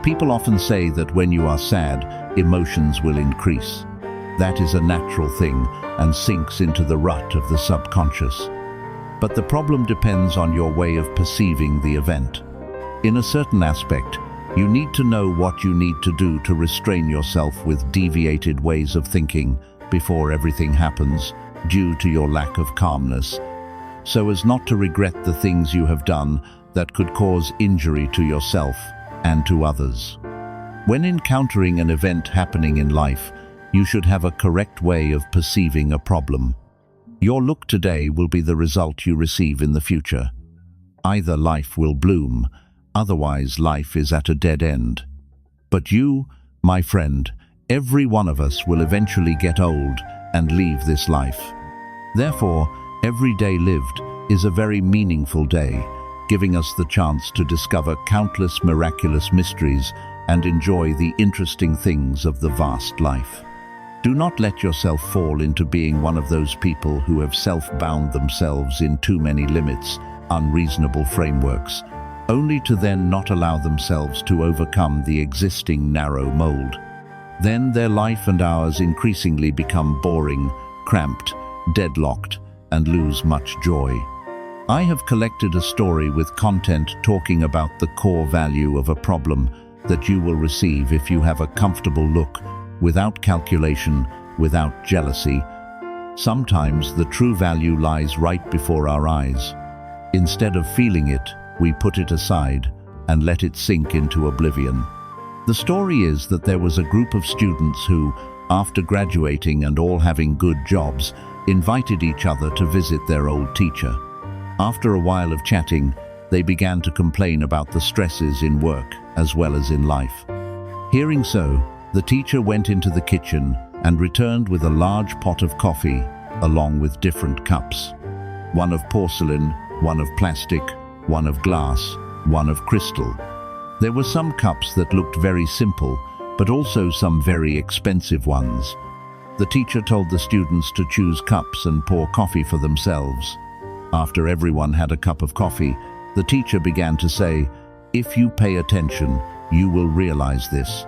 People often say that when you are sad, emotions will increase. That is a natural thing and sinks into the rut of the subconscious. But the problem depends on your way of perceiving the event. In a certain aspect, you need to know what you need to do to restrain yourself with deviated ways of thinking before everything happens due to your lack of calmness, so as not to regret the things you have done that could cause injury to yourself and to others. When encountering an event happening in life, you should have a correct way of perceiving a problem. Your look today will be the result you receive in the future. Either life will bloom, otherwise life is at a dead end. But you, my friend, every one of us will eventually get old and leave this life. Therefore, every day lived is a very meaningful day, giving us the chance to discover countless miraculous mysteries and enjoy the interesting things of the vast life. Do not let yourself fall into being one of those people who have self-bound themselves in too many limits, unreasonable frameworks, only to then not allow themselves to overcome the existing narrow mold. Then their life and ours increasingly become boring, cramped, deadlocked, and lose much joy. I have collected a story with content talking about the core value of a problem that you will receive if you have a comfortable look, without calculation, without jealousy, Sometimes the true value lies right before our eyes. Instead of feeling it, we put it aside and let it sink into oblivion. The story is that there was a group of students who, after graduating and all having good jobs, invited each other to visit their old teacher. After a while of chatting, they began to complain about the stresses in work as well as in life. Hearing so, the teacher went into the kitchen and returned with a large pot of coffee, along with different cups. One of porcelain, one of plastic, one of glass, one of crystal. There were some cups that looked very simple, but also some very expensive ones. The teacher told the students to choose cups and pour coffee for themselves. After everyone had a cup of coffee, the teacher began to say, "If you pay attention, you will realize this.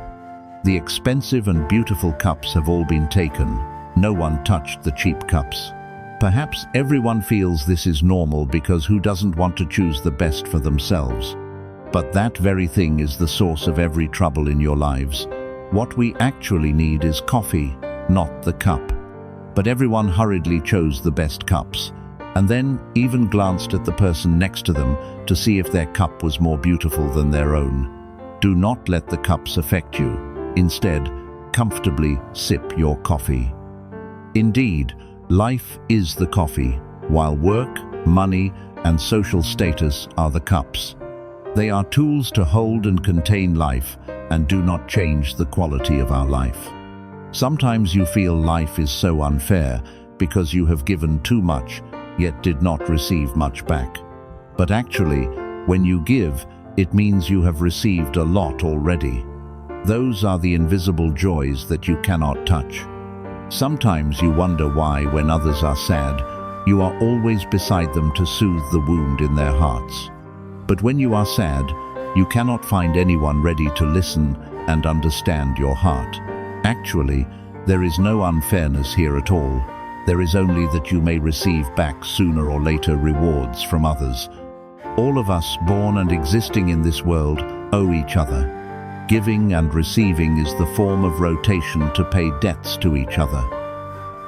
The expensive and beautiful cups have all been taken. No one touched the cheap cups." Perhaps everyone feels this is normal because who doesn't want to choose the best for themselves? But that very thing is the source of every trouble in your lives. What we actually need is coffee, not the cup. But everyone hurriedly chose the best cups, and then even glanced at the person next to them to see if their cup was more beautiful than their own. Do not let the cups affect you. Instead, comfortably sip your coffee. Indeed, life is the coffee, while work, money, and social status are the cups. They are tools to hold and contain life and do not change the quality of our life. Sometimes you feel life is so unfair because you have given too much yet did not receive much back. But actually, when you give, it means you have received a lot already. Those are the invisible joys that you cannot touch. Sometimes you wonder why, when others are sad, you are always beside them to soothe the wound in their hearts. But when you are sad, you cannot find anyone ready to listen and understand your heart. Actually, there is no unfairness here at all. There is only that you may receive back sooner or later rewards from others. All of us, born and existing in this world, owe each other. Giving and receiving is the form of rotation to pay debts to each other.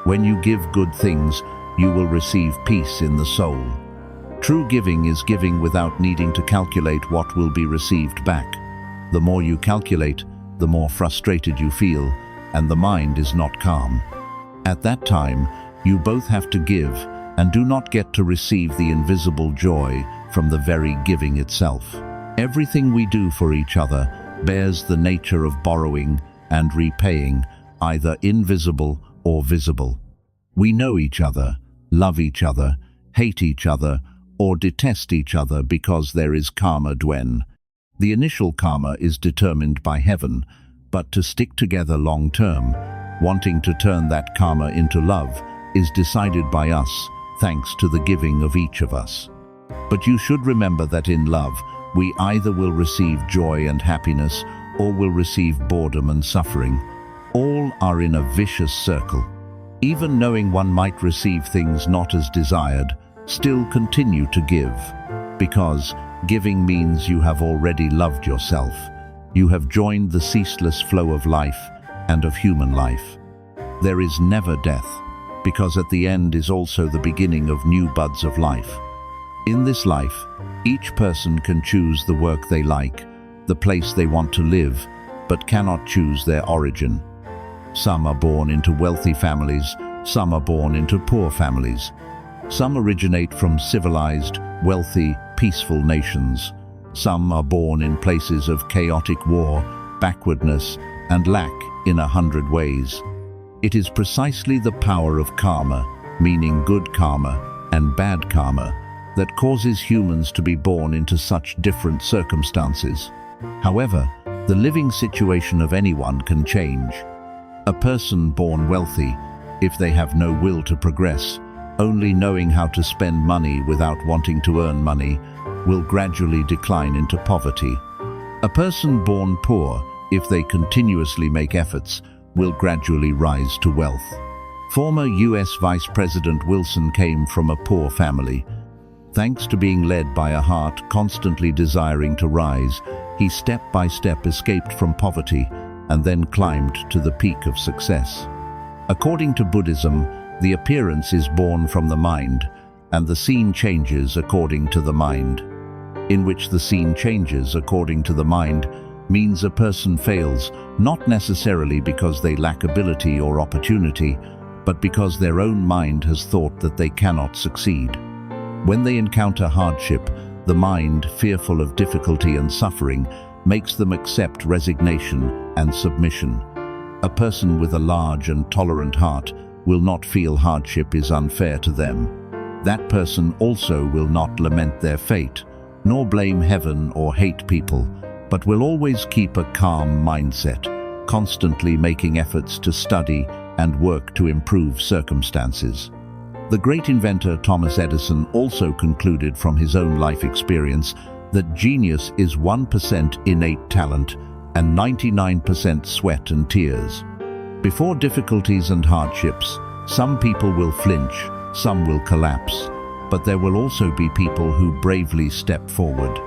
When you give good things, you will receive peace in the soul. True giving is giving without needing to calculate what will be received back. The more you calculate, the more frustrated you feel, and the mind is not calm. At that time, you both have to give and do not get to receive the invisible joy from the very giving itself. Everything we do for each other bears the nature of borrowing and repaying, either invisible or visible. We know each other, love each other, hate each other, or detest each other because there is karma duen. The initial karma is determined by heaven, but to stick together long term, wanting to turn that karma into love, is decided by us, thanks to the giving of each of us. But you should remember that in love, we either will receive joy and happiness or will receive boredom and suffering. All are in a vicious circle. Even knowing one might receive things not as desired, still continue to give, because giving means you have already loved yourself. You have joined the ceaseless flow of life and of human life. There is never death, because at the end is also the beginning of new buds of life. In this life, each person can choose the work they like, the place they want to live, but cannot choose their origin. Some are born into wealthy families, some are born into poor families. Some originate from civilized, wealthy, peaceful nations. Some are born in places of chaotic war, backwardness, and lack in 100 ways. It is precisely the power of karma, meaning good karma and bad karma, that causes humans to be born into such different circumstances. However, the living situation of anyone can change. A person born wealthy, if they have no will to progress, only knowing how to spend money without wanting to earn money, will gradually decline into poverty. A person born poor, if they continuously make efforts, will gradually rise to wealth. Former US Vice President Wilson came from a poor family. Thanks to being led by a heart constantly desiring to rise, he step by step escaped from poverty and then climbed to the peak of success. According to Buddhism, The appearance is born from the mind, and the scene changes according to the mind. In which the scene changes according to the mind means a person fails, not necessarily because they lack ability or opportunity, but because their own mind has thought that they cannot succeed. When they encounter hardship, the mind, fearful of difficulty and suffering, makes them accept resignation and submission. A person with a large and tolerant heart will not feel hardship is unfair to them. That person also will not lament their fate, nor blame heaven or hate people, but will always keep a calm mindset, constantly making efforts to study and work to improve circumstances. The great inventor Thomas Edison also concluded from his own life experience that genius is 1% innate talent and 99% sweat and tears. Before difficulties and hardships, some people will flinch, some will collapse, but there will also be people who bravely step forward.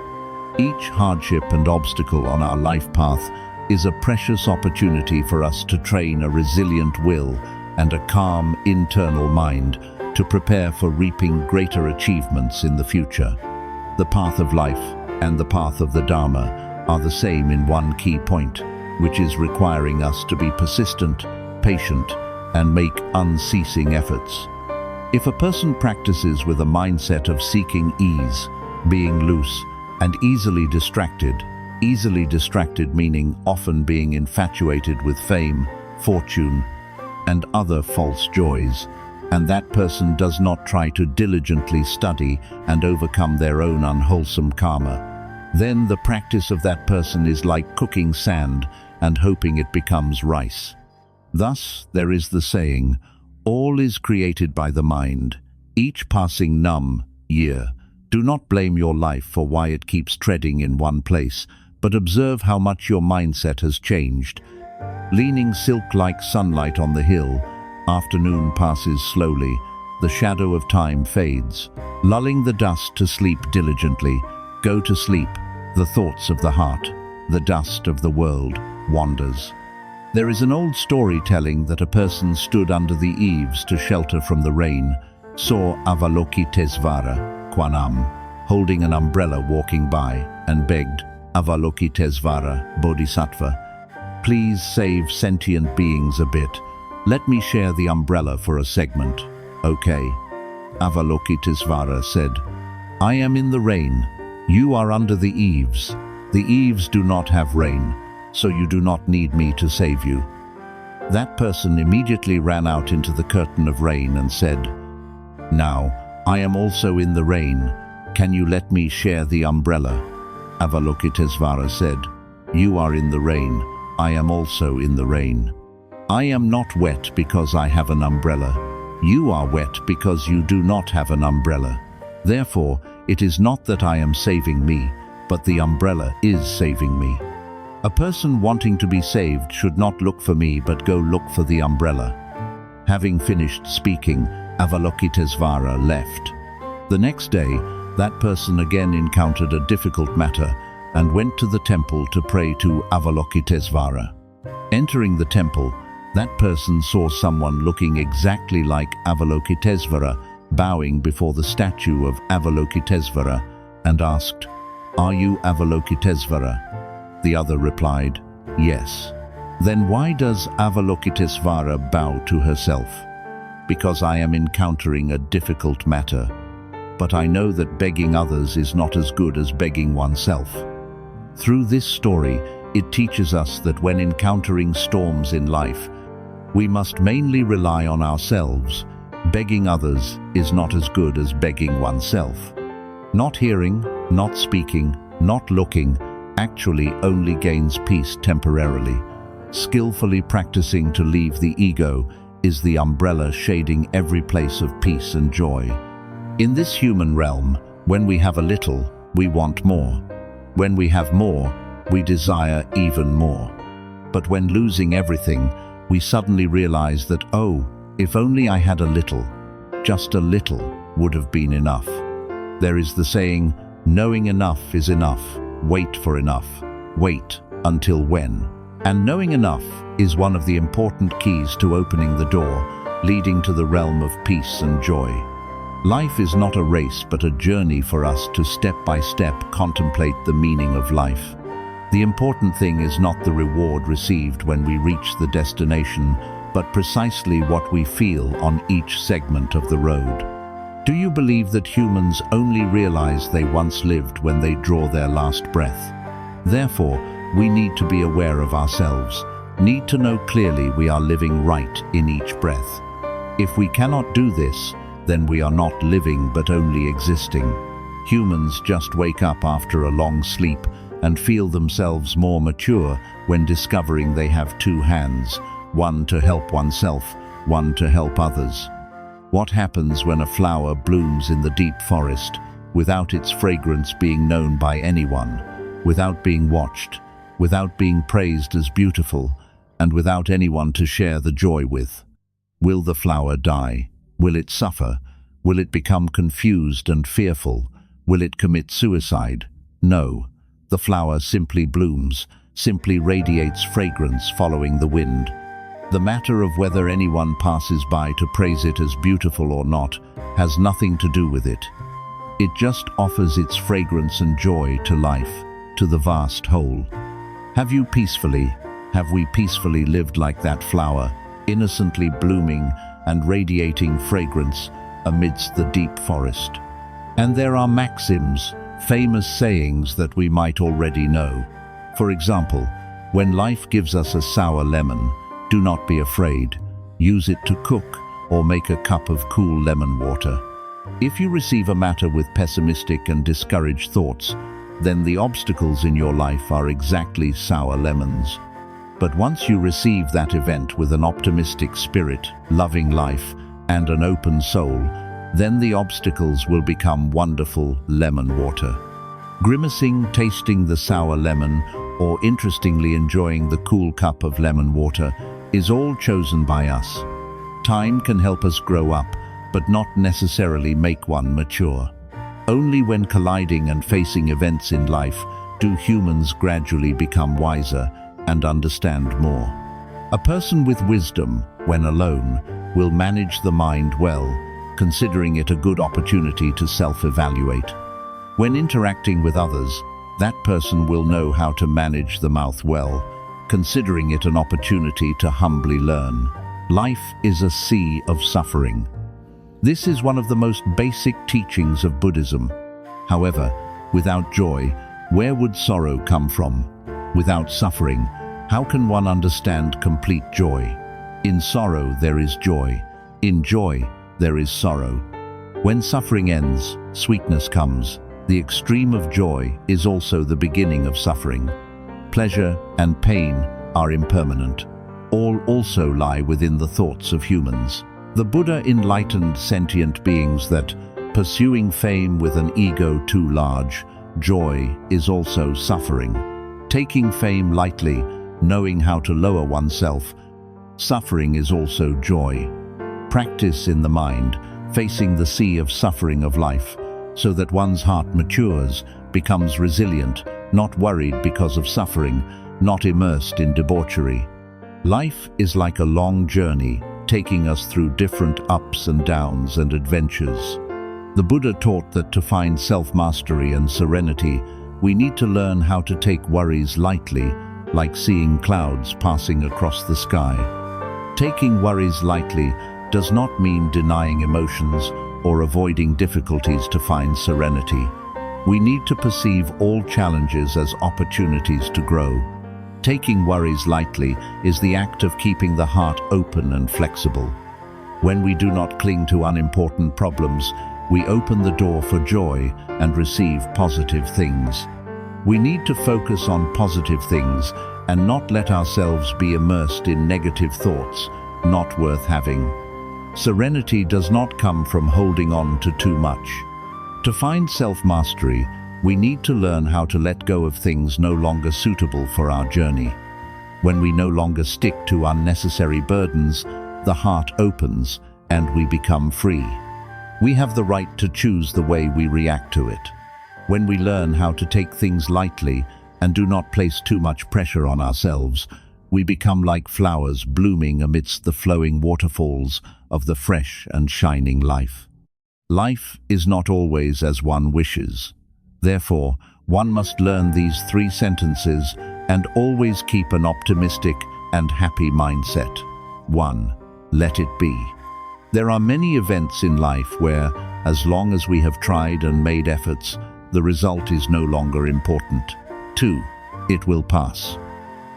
Each hardship and obstacle on our life path is a precious opportunity for us to train a resilient will and a calm internal mind to prepare for reaping greater achievements in the future. The path of life and the path of the Dhamma are the same in one key point, which is requiring us to be persistent, patient, and make unceasing efforts. If a person practices with a mindset of seeking ease, being loose, and easily distracted meaning often being infatuated with fame, fortune, and other false joys, and that person does not try to diligently study and overcome their own unwholesome karma, then the practice of that person is like cooking sand and hoping it becomes rice. Thus, there is the saying, all is created by the mind, each passing year. Do not blame your life for why it keeps treading in one place, but observe how much your mindset has changed. Leaning silk-like sunlight on the hill, afternoon passes slowly, the shadow of time fades. Lulling the dust to sleep diligently, go to sleep, the thoughts of the heart, the dust of the world, wanders. There is an old story telling that a person stood under the eaves to shelter from the rain, saw Avalokitesvara, Kwanam, holding an umbrella walking by, and begged, Avalokitesvara, Bodhisattva, please save sentient beings a bit. Let me share the umbrella for a segment. Okay. Avalokitesvara said, I am in the rain. You are under the eaves. The eaves do not have rain, so you do not need me to save you. That person immediately ran out into the curtain of rain and said, Now, I am also in the rain. Can you let me share the umbrella? Avalokitesvara said, You are in the rain. I am also in the rain. I am not wet because I have an umbrella. You are wet because you do not have an umbrella. Therefore, it is not that I am saving me, but the umbrella is saving me. A person wanting to be saved should not look for me but go look for the umbrella. Having finished speaking, Avalokitesvara left. The next day, that person again encountered a difficult matter and went to the temple to pray to Avalokitesvara. Entering the temple, that person saw someone looking exactly like Avalokitesvara bowing before the statue of Avalokitesvara and asked, Are you Avalokitesvara? The other replied, Yes. Then why does Avalokitesvara bow to herself? Because I am encountering a difficult matter. But I know that begging others is not as good as begging oneself. Through this story, it teaches us that when encountering storms in life, we must mainly rely on ourselves. Begging others is not as good as begging oneself. Not hearing, not speaking, not looking, actually only gains peace temporarily. Skillfully practicing to leave the ego is the umbrella shading every place of peace and joy. In this human realm, when we have a little, we want more. When we have more, we desire even more. But when losing everything, we suddenly realize that, oh, if only I had a little, just a little would have been enough. There is the saying, knowing enough is enough, wait for enough, wait until when. And knowing enough is one of the important keys to opening the door, leading to the realm of peace and joy. Life is not a race but a journey for us to step by step contemplate the meaning of life. The important thing is not the reward received when we reach the destination, but precisely what we feel on each segment of the road. Do you believe that humans only realize they once lived when they draw their last breath? Therefore, we need to be aware of ourselves, need to know clearly we are living right in each breath. If we cannot do this, then we are not living but only existing. Humans just wake up after a long sleep and feel themselves more mature when discovering they have two hands, one to help oneself, one to help others. What happens when a flower blooms in the deep forest, without its fragrance being known by anyone, without being watched, without being praised as beautiful, and without anyone to share the joy with? Will the flower die? Will it suffer? Will it become confused and fearful? Will it commit suicide? No. The flower simply blooms, simply radiates fragrance following the wind. The matter of whether anyone passes by to praise it as beautiful or not has nothing to do with it. It just offers its fragrance and joy to life, to the vast whole. Have we peacefully lived like that flower, innocently blooming and radiating fragrance amidst the deep forest? And there are maxims, famous sayings that we might already know. For example, when life gives us a sour lemon, do not be afraid. Use it to cook or make a cup of cool lemon water. If you receive a matter with pessimistic and discouraged thoughts, then the obstacles in your life are exactly sour lemons. But once you receive that event with an optimistic spirit, loving life, and an open soul, then the obstacles will become wonderful lemon water. Grimacing, tasting the sour lemon, or interestingly enjoying the cool cup of lemon water is all chosen by us. Time can help us grow up, but not necessarily make one mature. Only when colliding and facing events in life do humans gradually become wiser and understand more. A person with wisdom, when alone, will manage the mind well, considering it a good opportunity to self-evaluate. When interacting with others, that person will know how to manage the mouth well, considering it an opportunity to humbly learn. Life is a sea of suffering. This is one of the most basic teachings of Buddhism. However, without joy, where would sorrow come from? Without suffering, how can one understand complete joy? In sorrow there is joy. In joy there is sorrow. When suffering ends, sweetness comes. The extreme of joy is also the beginning of suffering. Pleasure and pain are impermanent. All also lie within the thoughts of humans. The Buddha enlightened sentient beings that, pursuing fame with an ego too large, joy is also suffering. Taking fame lightly, knowing how to lower oneself, suffering is also joy. Practice in the mind, facing the sea of suffering of life, so that one's heart matures, becomes resilient, not worried because of suffering, not immersed in debauchery. Life is like a long journey, taking us through different ups and downs and adventures. The Buddha taught that to find self-mastery and serenity, we need to learn how to take worries lightly, like seeing clouds passing across the sky. Taking worries lightly does not mean denying emotions or avoiding difficulties to find serenity. We need to perceive all challenges as opportunities to grow. Taking worries lightly is the act of keeping the heart open and flexible. When we do not cling to unimportant problems, we open the door for joy and receive positive things. We need to focus on positive things and not let ourselves be immersed in negative thoughts, not worth having. Serenity does not come from holding on to too much. To find self-mastery, we need to learn how to let go of things no longer suitable for our journey. When we no longer stick to unnecessary burdens, the heart opens and we become free. We have the right to choose the way we react to it. When we learn how to take things lightly and do not place too much pressure on ourselves, We become like flowers blooming amidst the flowing waterfalls of the fresh and shining life. Life is not always as one wishes. Therefore, one must learn these 3 sentences and always keep an optimistic and happy mindset. 1. Let it be. There are many events in life where, as long as we have tried and made efforts, the result is no longer important. 2. It will pass.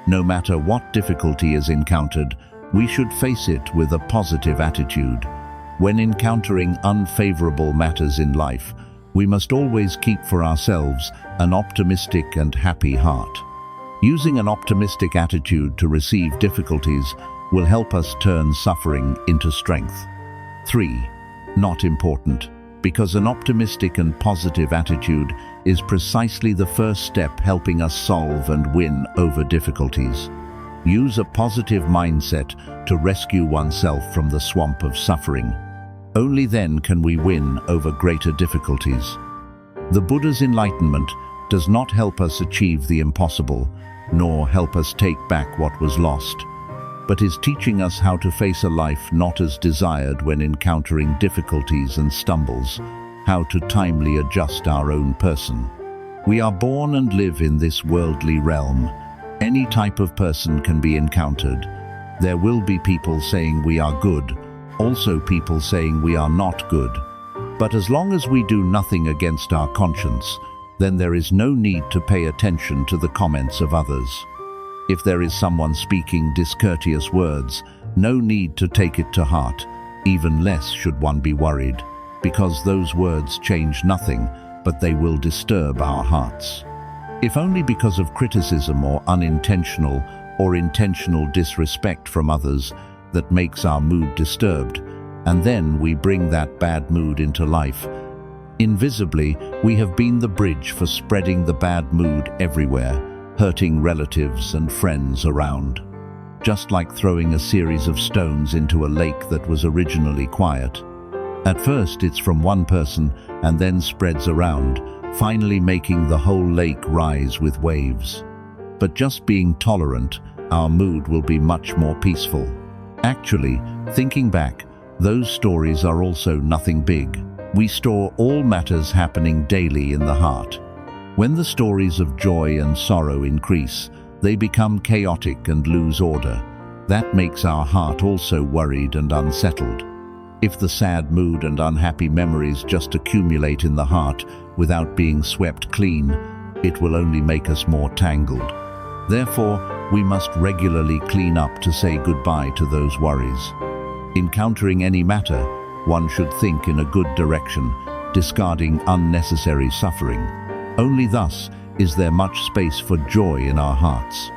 No matter what difficulty is encountered, we should face it with a positive attitude. When encountering unfavorable matters in life, we must always keep for ourselves an optimistic and happy heart. Using an optimistic attitude to receive difficulties will help us turn suffering into strength. 3. Not important, because an optimistic and positive attitude is precisely the first step helping us solve and win over difficulties. Use a positive mindset to rescue oneself from the swamp of suffering. Only then can we win over greater difficulties. The Buddha's enlightenment does not help us achieve the impossible, nor help us take back what was lost, but is teaching us how to face a life not as desired when encountering difficulties and stumbles, how to timely adjust our own person. We are born and live in this worldly realm. Any type of person can be encountered. There will be people saying we are good, also people saying we are not good. But as long as we do nothing against our conscience, then there is no need to pay attention to the comments of others. If there is someone speaking discourteous words, no need to take it to heart, even less should one be worried, because those words change nothing, but they will disturb our hearts. If only because of criticism or unintentional or intentional disrespect from others that makes our mood disturbed, and then we bring that bad mood into life. Invisibly, we have been the bridge for spreading the bad mood everywhere, hurting relatives and friends around. Just like throwing a series of stones into a lake that was originally quiet. At first it's from one person and then spreads around, finally making the whole lake rise with waves. But just being tolerant, our mood will be much more peaceful. Actually, thinking back, those stories are also nothing big. We store all matters happening daily in the heart. When the stories of joy and sorrow increase, they become chaotic and lose order. That makes our heart also worried and unsettled. If the sad mood and unhappy memories just accumulate in the heart without being swept clean, it will only make us more tangled. Therefore, we must regularly clean up to say goodbye to those worries. Encountering any matter, one should think in a good direction, discarding unnecessary suffering. Only thus is there much space for joy in our hearts.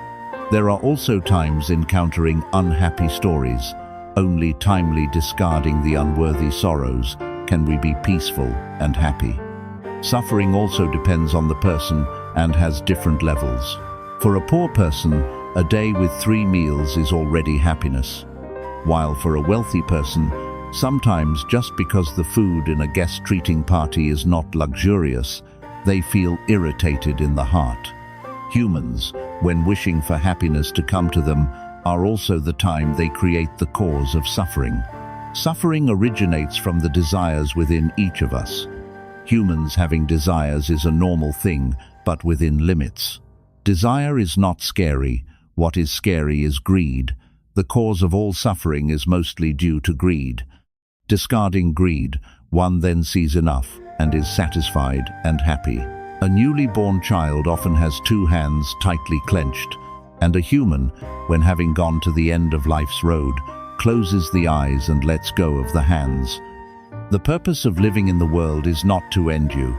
There are also times encountering unhappy stories. Only timely discarding the unworthy sorrows can we be peaceful and happy. Suffering also depends on the person and has different levels. For a poor person, a day with 3 meals is already happiness. While for a wealthy person, sometimes just because the food in a guest-treating party is not luxurious, they feel irritated in the heart. Humans, when wishing for happiness to come to them, are also the time they create the cause of suffering. Suffering originates from the desires within each of us. Humans having desires is a normal thing, but within limits. Desire is not scary. What is scary is greed. The cause of all suffering is mostly due to greed. Discarding greed, one then sees enough and is satisfied and happy. A newly born child often has 2 hands tightly clenched, and a human, when having gone to the end of life's road, closes the eyes and lets go of the hands. The purpose of living in the world is not to end you.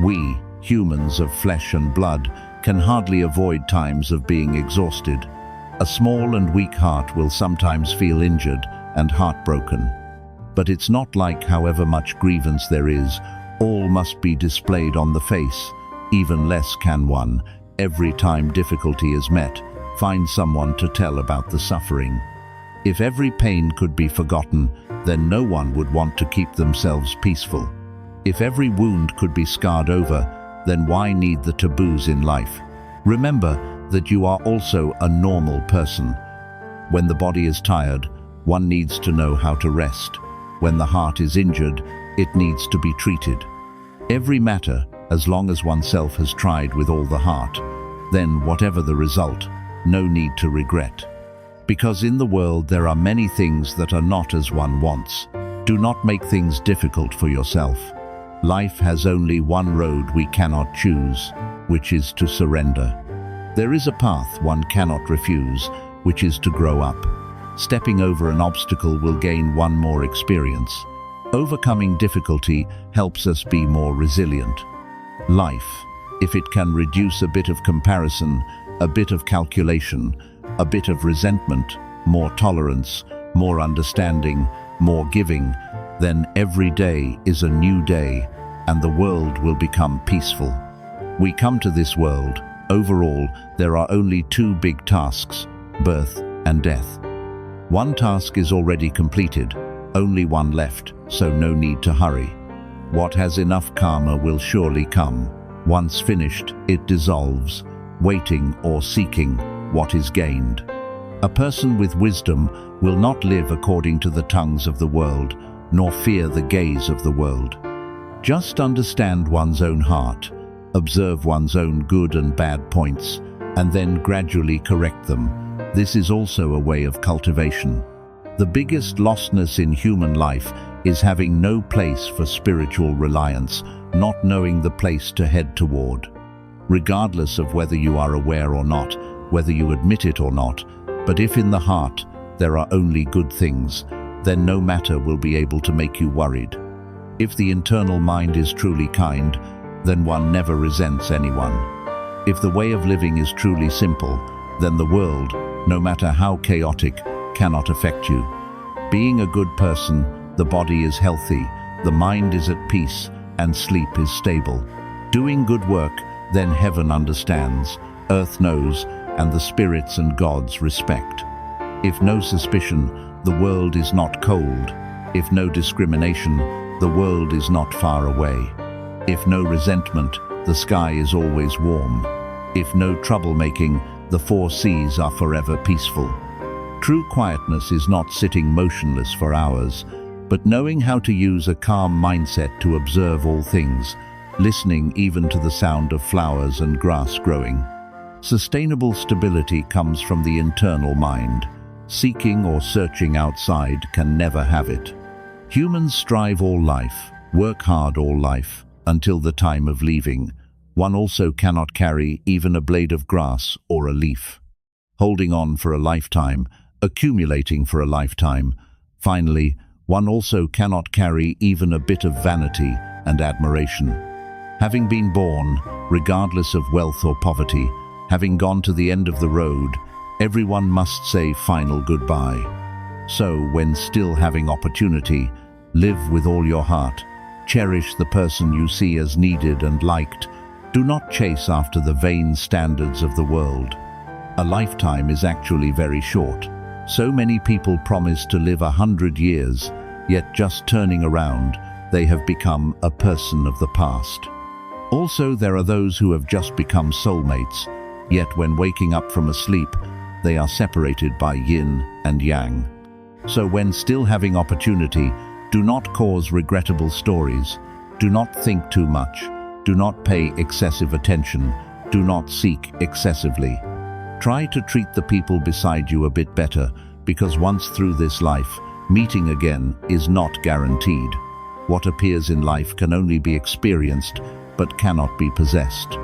We, humans of flesh and blood, can hardly avoid times of being exhausted. A small and weak heart will sometimes feel injured and heartbroken. But it's not like however much grievance there is, all must be displayed on the face. Even less can one, every time difficulty is met, find someone to tell about the suffering. If every pain could be forgotten, then no one would want to keep themselves peaceful. If every wound could be scarred over, then why need the taboos in life? Remember that you are also a normal person. When the body is tired, one needs to know how to rest. When the heart is injured, it needs to be treated. Every matter, as long as oneself has tried with all the heart, then whatever the result, no need to regret. Because in the world there are many things that are not as one wants. Do not make things difficult for yourself. Life has only one road we cannot choose, which is to surrender. There is a path one cannot refuse, which is to grow up. Stepping over an obstacle will gain one more experience. Overcoming difficulty helps us be more resilient. Life, if it can reduce a bit of comparison, a bit of calculation, a bit of resentment, more tolerance, more understanding, more giving, then every day is a new day, and the world will become peaceful. We come to this world. Overall, there are only two big tasks, birth and death. One task is already completed, only one left, so no need to hurry. What has enough karma will surely come. Once finished, it dissolves, waiting or seeking what is gained. A person with wisdom will not live according to the tongues of the world, nor fear the gaze of the world. Just understand one's own heart, observe one's own good and bad points, and then gradually correct them. This is also a way of cultivation. The biggest lostness in human life is having no place for spiritual reliance, not knowing the place to head toward. Regardless of whether you are aware or not, whether you admit it or not, but if in the heart there are only good things, then no matter will be able to make you worried. If the internal mind is truly kind, then one never resents anyone. If the way of living is truly simple, then the world, no matter how chaotic, cannot affect you. Being a good person, the body is healthy, the mind is at peace, and sleep is stable. Doing good work, then heaven understands, earth knows, and the spirits and gods respect. If no suspicion, the world is not cold. If no discrimination, the world is not far away. If no resentment, the sky is always warm. If no troublemaking, the four seas are forever peaceful. True quietness is not sitting motionless for hours, but knowing how to use a calm mindset to observe all things, listening even to the sound of flowers and grass growing. Sustainable stability comes from the internal mind. Seeking or searching outside can never have it. Humans strive all life, work hard all life, until the time of leaving. One also cannot carry even a blade of grass or a leaf. Holding on for a lifetime, accumulating for a lifetime. Finally, one also cannot carry even a bit of vanity and admiration. Having been born, regardless of wealth or poverty, having gone to the end of the road, everyone must say final goodbye. So, when still having opportunity, live with all your heart. Cherish the person you see as needed and liked. Do not chase after the vain standards of the world. A lifetime is actually very short. So many people promise to live 100 years, yet just turning around, they have become a person of the past. Also, there are those who have just become soulmates, yet when waking up from a sleep, they are separated by yin and yang. So when still having opportunity, do not cause regrettable stories. Do not think too much. Do not pay excessive attention. Do not seek excessively. Try to treat the people beside you a bit better, because once through this life, meeting again is not guaranteed. What appears in life can only be experienced, but cannot be possessed.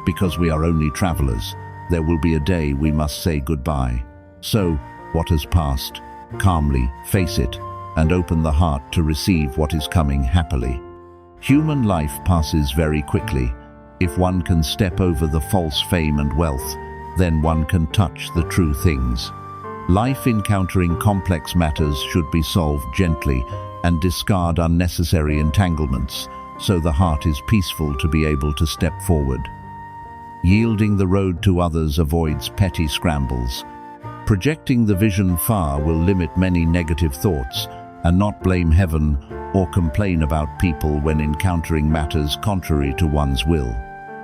Because we are only travelers, there will be a day we must say goodbye. So, what has passed, calmly face it, and open the heart to receive what is coming happily. Human life passes very quickly. If one can step over the false fame and wealth, then one can touch the true things. Life encountering complex matters should be solved gently and discard unnecessary entanglements, so the heart is peaceful to be able to step forward. Yielding the road to others avoids petty scrambles. Projecting the vision far will limit many negative thoughts, and not blame heaven or complain about people when encountering matters contrary to one's will.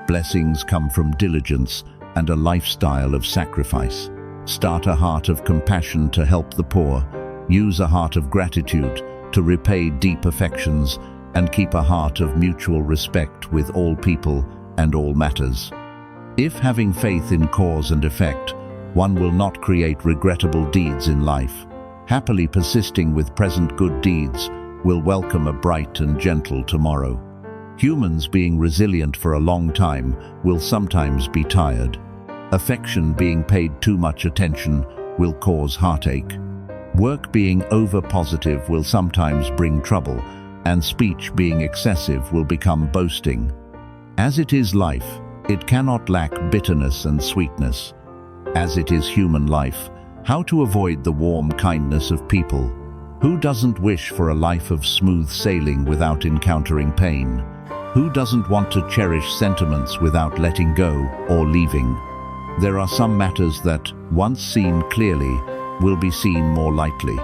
Blessings come from diligence and a lifestyle of sacrifice. Start a heart of compassion to help the poor. Use a heart of gratitude to repay deep affections, and keep a heart of mutual respect with all people and all matters. If having faith in cause and effect, one will not create regrettable deeds in life, happily persisting with present good deeds will welcome a bright and gentle tomorrow. Humans being resilient for a long time will sometimes be tired. Affection being paid too much attention will cause heartache. Work being over-positive will sometimes bring trouble, and speech being excessive will become boasting. As it is life, it cannot lack bitterness and sweetness. As it is human life, how to avoid the warm kindness of people? Who doesn't wish for a life of smooth sailing without encountering pain? Who doesn't want to cherish sentiments without letting go or leaving? There are some matters that, once seen clearly, will be seen more lightly.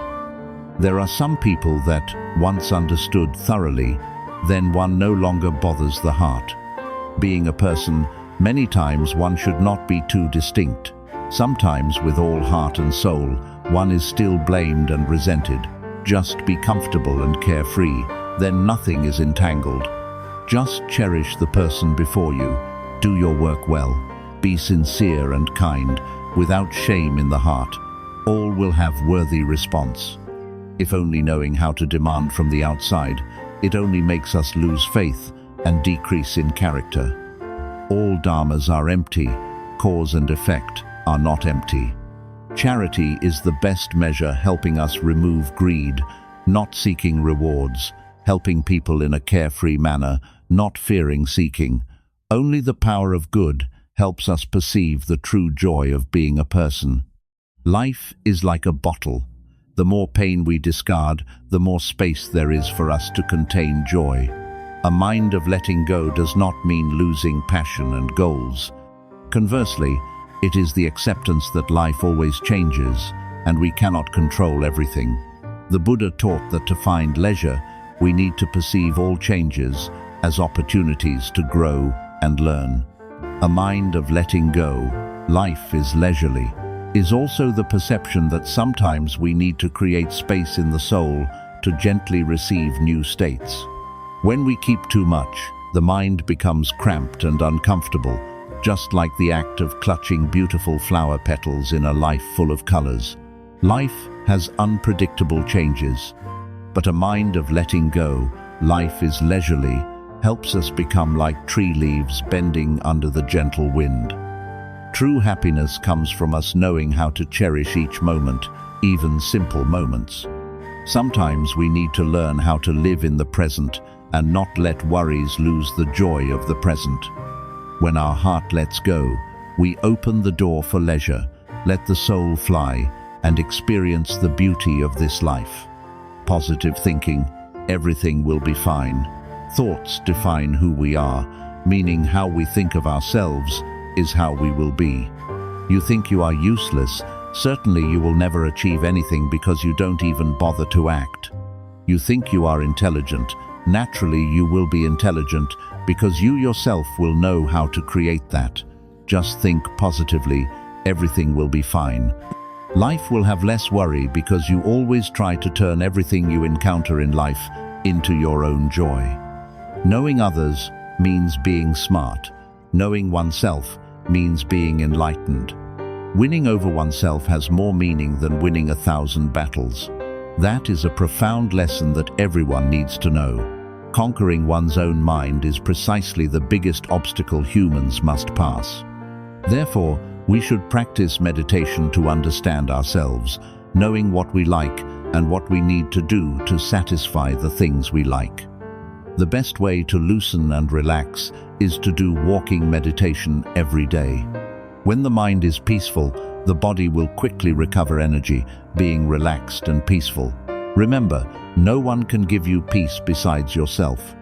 There are some people that, once understood thoroughly, then one no longer bothers the heart. Being a person, many times one should not be too distinct. Sometimes with all heart and soul, one is still blamed and resented. Just be comfortable and carefree, then nothing is entangled. Just cherish the person before you. Do your work well. Be sincere and kind, without shame in the heart. All will have worthy response. If only knowing how to demand from the outside, it only makes us lose faith and decrease in character. All dharmas are empty, cause and effect are not empty. Charity is the best measure, helping us remove greed, not seeking rewards, helping people in a carefree manner, not fearing seeking. Only the power of good helps us perceive the true joy of being a person. Life is like a bottle. The more pain we discard, the more space there is for us to contain joy. A mind of letting go does not mean losing passion and goals. Conversely, it is the acceptance that life always changes, and we cannot control everything. The Buddha taught that to find leisure, we need to perceive all changes as opportunities to grow and learn. A mind of letting go, life is leisurely, is also the perception that sometimes we need to create space in the soul to gently receive new states. When we keep too much, the mind becomes cramped and uncomfortable, just like the act of clutching beautiful flower petals in a life full of colors. Life has unpredictable changes, but a mind of letting go, life is leisurely, helps us become like tree leaves bending under the gentle wind. True happiness comes from us knowing how to cherish each moment, even simple moments. Sometimes we need to learn how to live in the present and not let worries lose the joy of the present. When our heart lets go, we open the door for leisure, let the soul fly, and experience the beauty of this life. Positive thinking, everything will be fine. Thoughts define who we are, meaning how we think of ourselves is how we will be. You think you are useless, certainly you will never achieve anything because you don't even bother to act. You think you are intelligent, naturally you will be intelligent because you yourself will know how to create that. Just think positively, everything will be fine. Life will have less worry because you always try to turn everything you encounter in life into your own joy. Knowing others means being smart. Knowing oneself means being enlightened. Winning over oneself has more meaning than winning 1,000 battles. That is a profound lesson that everyone needs to know. Conquering one's own mind is precisely the biggest obstacle humans must pass. Therefore, we should practice meditation to understand ourselves, knowing what we like and what we need to do to satisfy the things we like. The best way to loosen and relax is to do walking meditation every day. When the mind is peaceful, the body will quickly recover energy, being relaxed and peaceful. Remember, no one can give you peace besides yourself.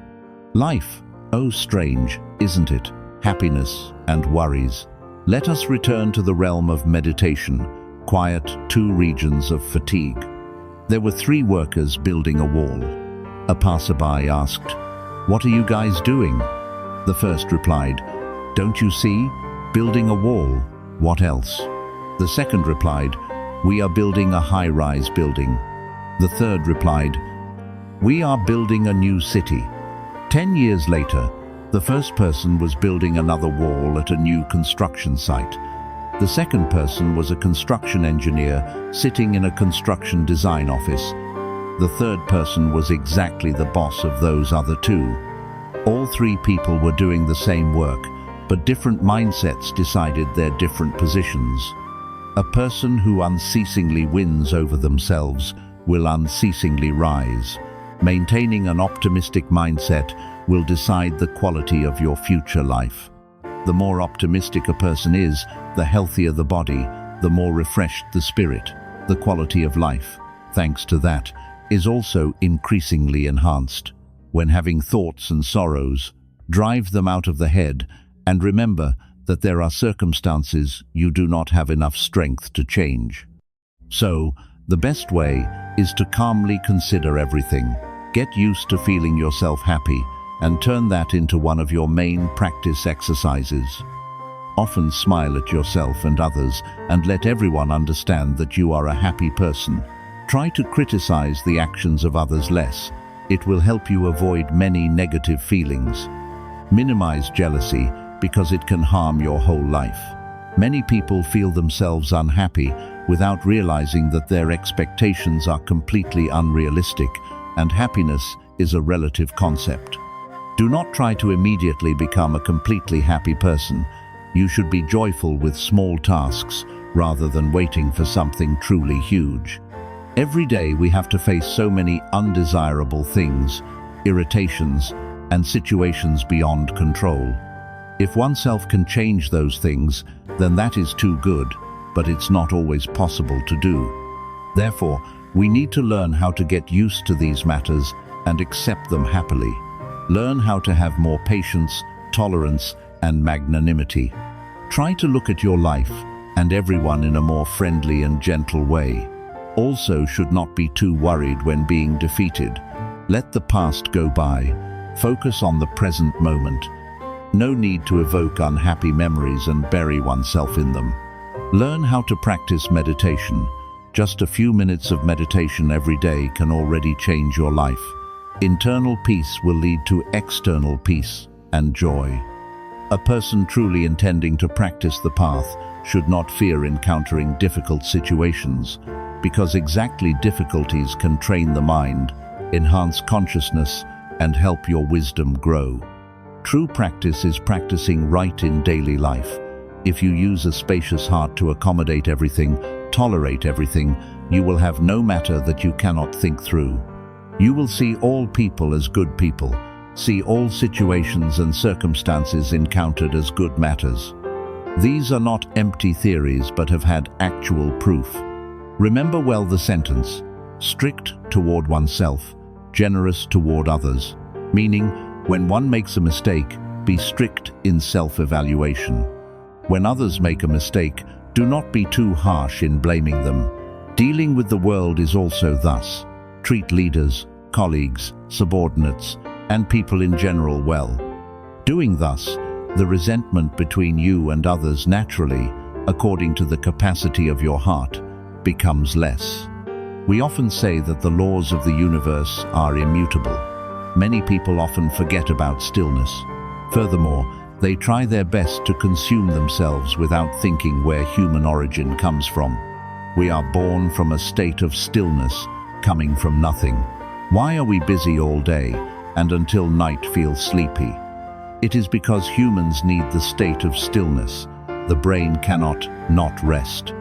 Life, oh strange, isn't it? Happiness and worries. Let us return to the realm of meditation, quiet 2 regions of fatigue. There were 3 workers building a wall. A passerby asked, "What are you guys doing?" The first replied, "Don't you see? Building a wall. What else?" The second replied, "We are building a high-rise building." The third replied, "We are building a new city." 10 years later, the first person was building another wall at a new construction site. The second person was a construction engineer sitting in a construction design office. The third person was exactly the boss of those other two. All three people were doing the same work, but different mindsets decided their different positions. A person who unceasingly wins over themselves will unceasingly rise. Maintaining an optimistic mindset will decide the quality of your future life. The more optimistic a person is, the healthier the body, the more refreshed the spirit. The quality of life, thanks to that, is also increasingly enhanced. When having thoughts and sorrows, drive them out of the head and remember that there are circumstances you do not have enough strength to change. So, the best way is to calmly consider everything. Get used to feeling yourself happy and turn that into one of your main practice exercises. Often smile at yourself and others and let everyone understand that you are a happy person. Try to criticize the actions of others less. It will help you avoid many negative feelings. Minimize jealousy because it can harm your whole life. Many people feel themselves unhappy without realizing that their expectations are completely unrealistic, and happiness is a relative concept. Do not try to immediately become a completely happy person. You should be joyful with small tasks rather than waiting for something truly huge. Every day we have to face so many undesirable things, irritations, and situations beyond control. If oneself can change those things, then that is too good, but it's not always possible to do. Therefore, we need to learn how to get used to these matters and accept them happily. Learn how to have more patience, tolerance, and magnanimity. Try to look at your life and everyone in a more friendly and gentle way. Also, should not be too worried when being defeated. Let the past go by. Focus on the present moment. No need to evoke unhappy memories and bury oneself in them. Learn how to practice meditation. Just a few minutes of meditation every day can already change your life. Internal peace will lead to external peace and joy. A person truly intending to practice the path should not fear encountering difficult situations, because exactly difficulties can train the mind, enhance consciousness, and help your wisdom grow. True practice is practicing right in daily life. If you use a spacious heart to accommodate everything, tolerate everything, you will have no matter that you cannot think through. You will see all people as good people, see all situations and circumstances encountered as good matters. These are not empty theories but have had actual proof. Remember well the sentence, strict toward oneself, generous toward others, meaning when one makes a mistake, be strict in self-evaluation. When others make a mistake, do not be too harsh in blaming them. Dealing with the world is also thus. Treat leaders, colleagues, subordinates, and people in general well. Doing thus, the resentment between you and others naturally, according to the capacity of your heart, becomes less. We often say that the laws of the universe are immutable. Many people often forget about stillness. Furthermore, they try their best to consume themselves without thinking where human origin comes from. We are born from a state of stillness, coming from nothing. Why are we busy all day and until night feel sleepy? It is because humans need the state of stillness. The brain cannot not rest.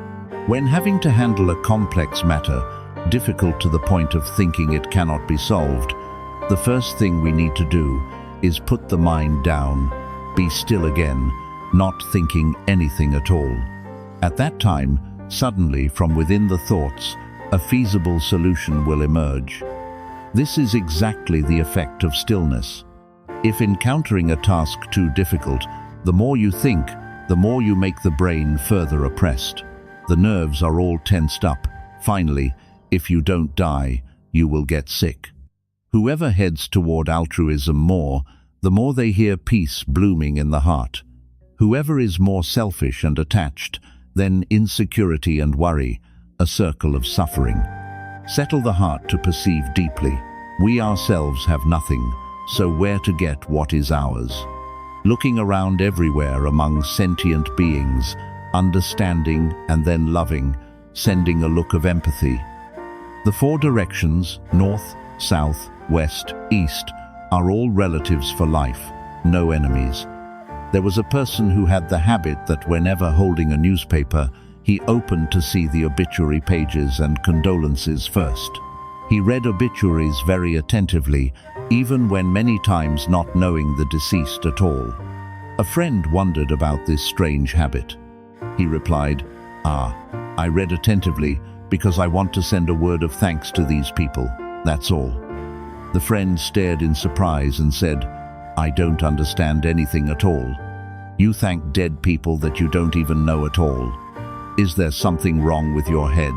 When having to handle a complex matter, difficult to the point of thinking it cannot be solved, the first thing we need to do is put the mind down, be still again, not thinking anything at all. At that time, suddenly from within the thoughts, a feasible solution will emerge. This is exactly the effect of stillness. If encountering a task too difficult, the more you think, the more you make the brain further oppressed. The nerves are all tensed up. Finally, if you don't die, you will get sick. Whoever heads toward altruism more, the more they hear peace blooming in the heart. Whoever is more selfish and attached, then insecurity and worry, a circle of suffering. Settle the heart to perceive deeply. We ourselves have nothing, so where to get what is ours? Looking around everywhere among sentient beings, understanding and then loving, sending a look of empathy. The four directions, north, south, west, east, are all relatives for life, no enemies. There was a person who had the habit that whenever holding a newspaper, he opened to see the obituary pages and condolences first. He read obituaries very attentively, even when many times not knowing the deceased at all. A friend wondered about this strange habit. He replied, I read attentively because I want to send a word of thanks to these people, that's all. The friend stared in surprise and said, I don't understand anything at all. You thank dead people that you don't even know at all. Is there something wrong with your head?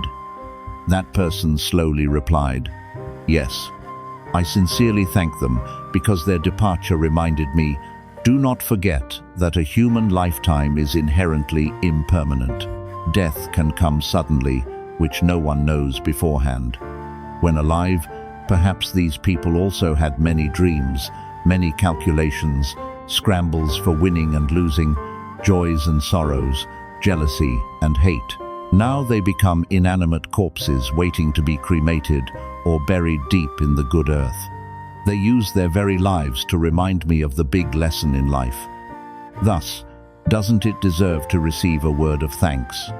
That person slowly replied, Yes. I sincerely thank them because their departure reminded me, do not forget that a human lifetime is inherently impermanent. Death can come suddenly, which no one knows beforehand. When alive, perhaps these people also had many dreams, many calculations, scrambles for winning and losing, joys and sorrows, jealousy and hate. Now they become inanimate corpses waiting to be cremated or buried deep in the good earth. They use their very lives to remind me of the big lesson in life. Thus, doesn't it deserve to receive a word of thanks?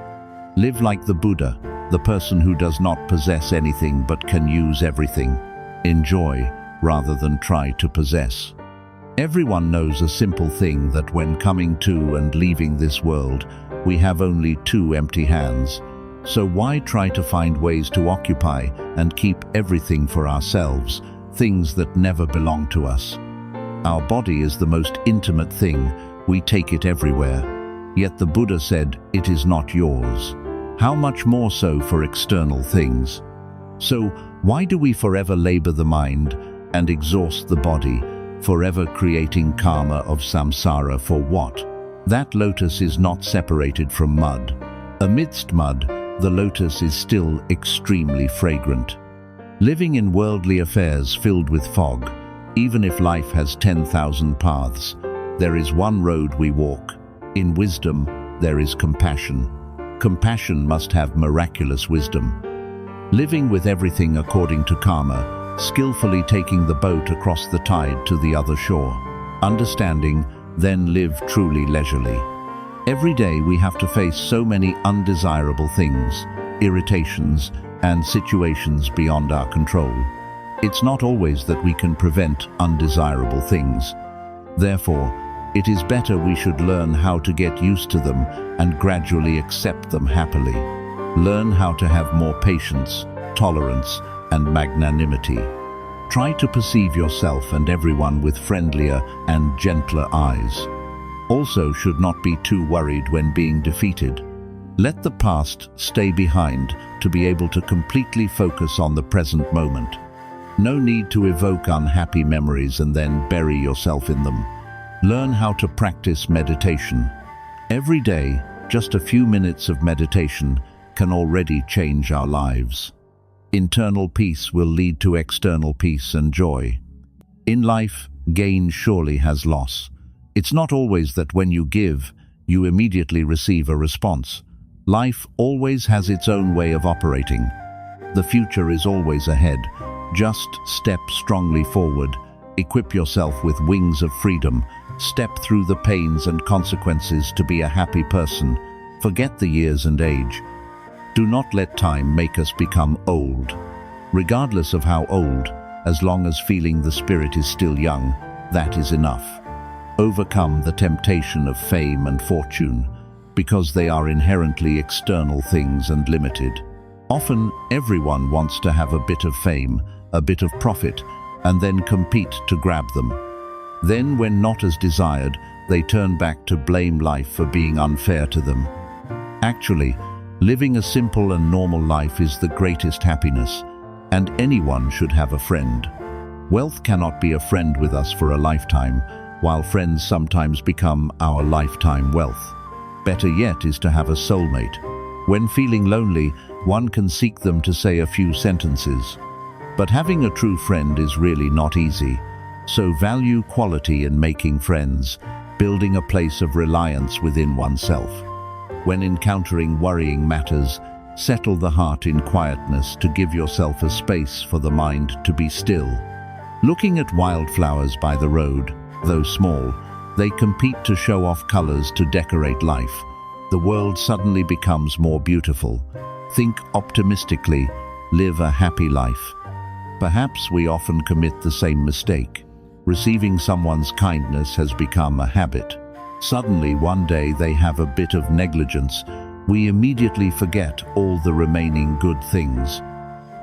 Live like the Buddha, the person who does not possess anything but can use everything. Enjoy rather than try to possess. Everyone knows a simple thing that when coming to and leaving this world, we have only two empty hands. So why try to find ways to occupy and keep everything for ourselves, things that never belong to us? Our body is the most intimate thing, we take it everywhere. Yet the Buddha said, it is not yours. How much more so for external things? So why do we forever labor the mind and exhaust the body, forever creating karma of samsara for what? That lotus is not separated from mud. Amidst mud, the lotus is still extremely fragrant. Living in worldly affairs filled with fog, even if life has 10,000 paths, there is one road we walk. In wisdom, there is compassion. Compassion must have miraculous wisdom. Living with everything according to karma, skillfully taking the boat across the tide to the other shore. Understanding, then live truly leisurely. Every day we have to face so many undesirable things, irritations, and situations beyond our control. It's not always that we can prevent undesirable things. Therefore, it is better we should learn how to get used to them and gradually accept them happily. Learn how to have more patience, tolerance, and magnanimity. Try to perceive yourself and everyone with friendlier and gentler eyes. Also should not be too worried when being defeated. Let the past stay behind to be able to completely focus on the present moment. No need to evoke unhappy memories and then bury yourself in them. Learn how to practice meditation. Every day, just a few minutes of meditation can already change our lives. Internal peace will lead to external peace and joy. In life, gain surely has loss. It's not always that when you give, you immediately receive a response. Life always has its own way of operating. The future is always ahead. Just step strongly forward. Equip yourself with wings of freedom. Step through the pains and consequences to be a happy person. Forget the years and age. Do not let time make us become old. Regardless of how old, as long as feeling the spirit is still young, that is enough. Overcome the temptation of fame and fortune, because they are inherently external things and limited. Often, everyone wants to have a bit of fame, a bit of profit, and then compete to grab them. Then, when not as desired, they turn back to blame life for being unfair to them. Actually, living a simple and normal life is the greatest happiness, and anyone should have a friend. Wealth cannot be a friend with us for a lifetime, while friends sometimes become our lifetime wealth. Better yet is to have a soulmate. When feeling lonely, one can seek them to say a few sentences. But having a true friend is really not easy. So value quality in making friends, building a place of reliance within oneself. When encountering worrying matters, settle the heart in quietness to give yourself a space for the mind to be still. Looking at wildflowers by the road, though small, they compete to show off colors to decorate life. The world suddenly becomes more beautiful. Think optimistically, live a happy life. Perhaps we often commit the same mistake. Receiving someone's kindness has become a habit. Suddenly, one day they have a bit of negligence. We immediately forget all the remaining good things.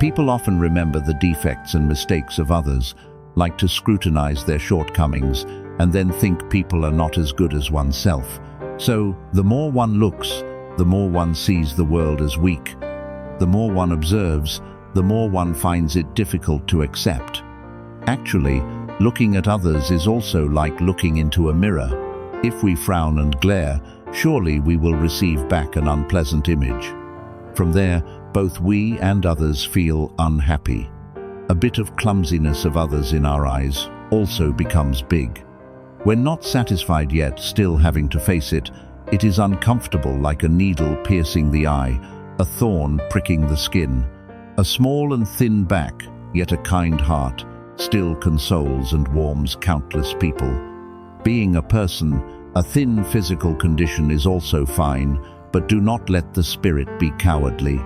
People often remember the defects and mistakes of others, like to scrutinize their shortcomings, and then think people are not as good as oneself. So, the more one looks, the more one sees the world as weak. The more one observes, the more one finds it difficult to accept. Actually, looking at others is also like looking into a mirror. If we frown and glare, surely we will receive back an unpleasant image. From there, both we and others feel unhappy. A bit of clumsiness of others in our eyes also becomes big. When not satisfied yet, still having to face it, it is uncomfortable, like a needle piercing the eye, a thorn pricking the skin. A small and thin back, yet a kind heart, still consoles and warms countless people. Being a person, a thin physical condition is also fine, but do not let the spirit be cowardly.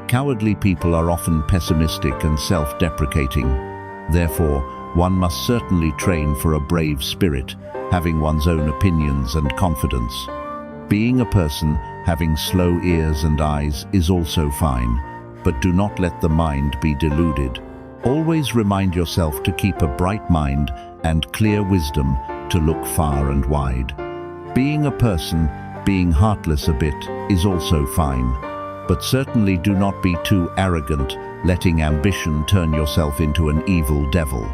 Cowardly people are often pessimistic and self-deprecating. Therefore, one must certainly train for a brave spirit, having one's own opinions and confidence. Being a person, having slow ears and eyes is also fine, but do not let the mind be deluded. Always remind yourself to keep a bright mind and clear wisdom to look far and wide. Being a person, being heartless a bit, is also fine, but certainly do not be too arrogant, letting ambition turn yourself into an evil devil.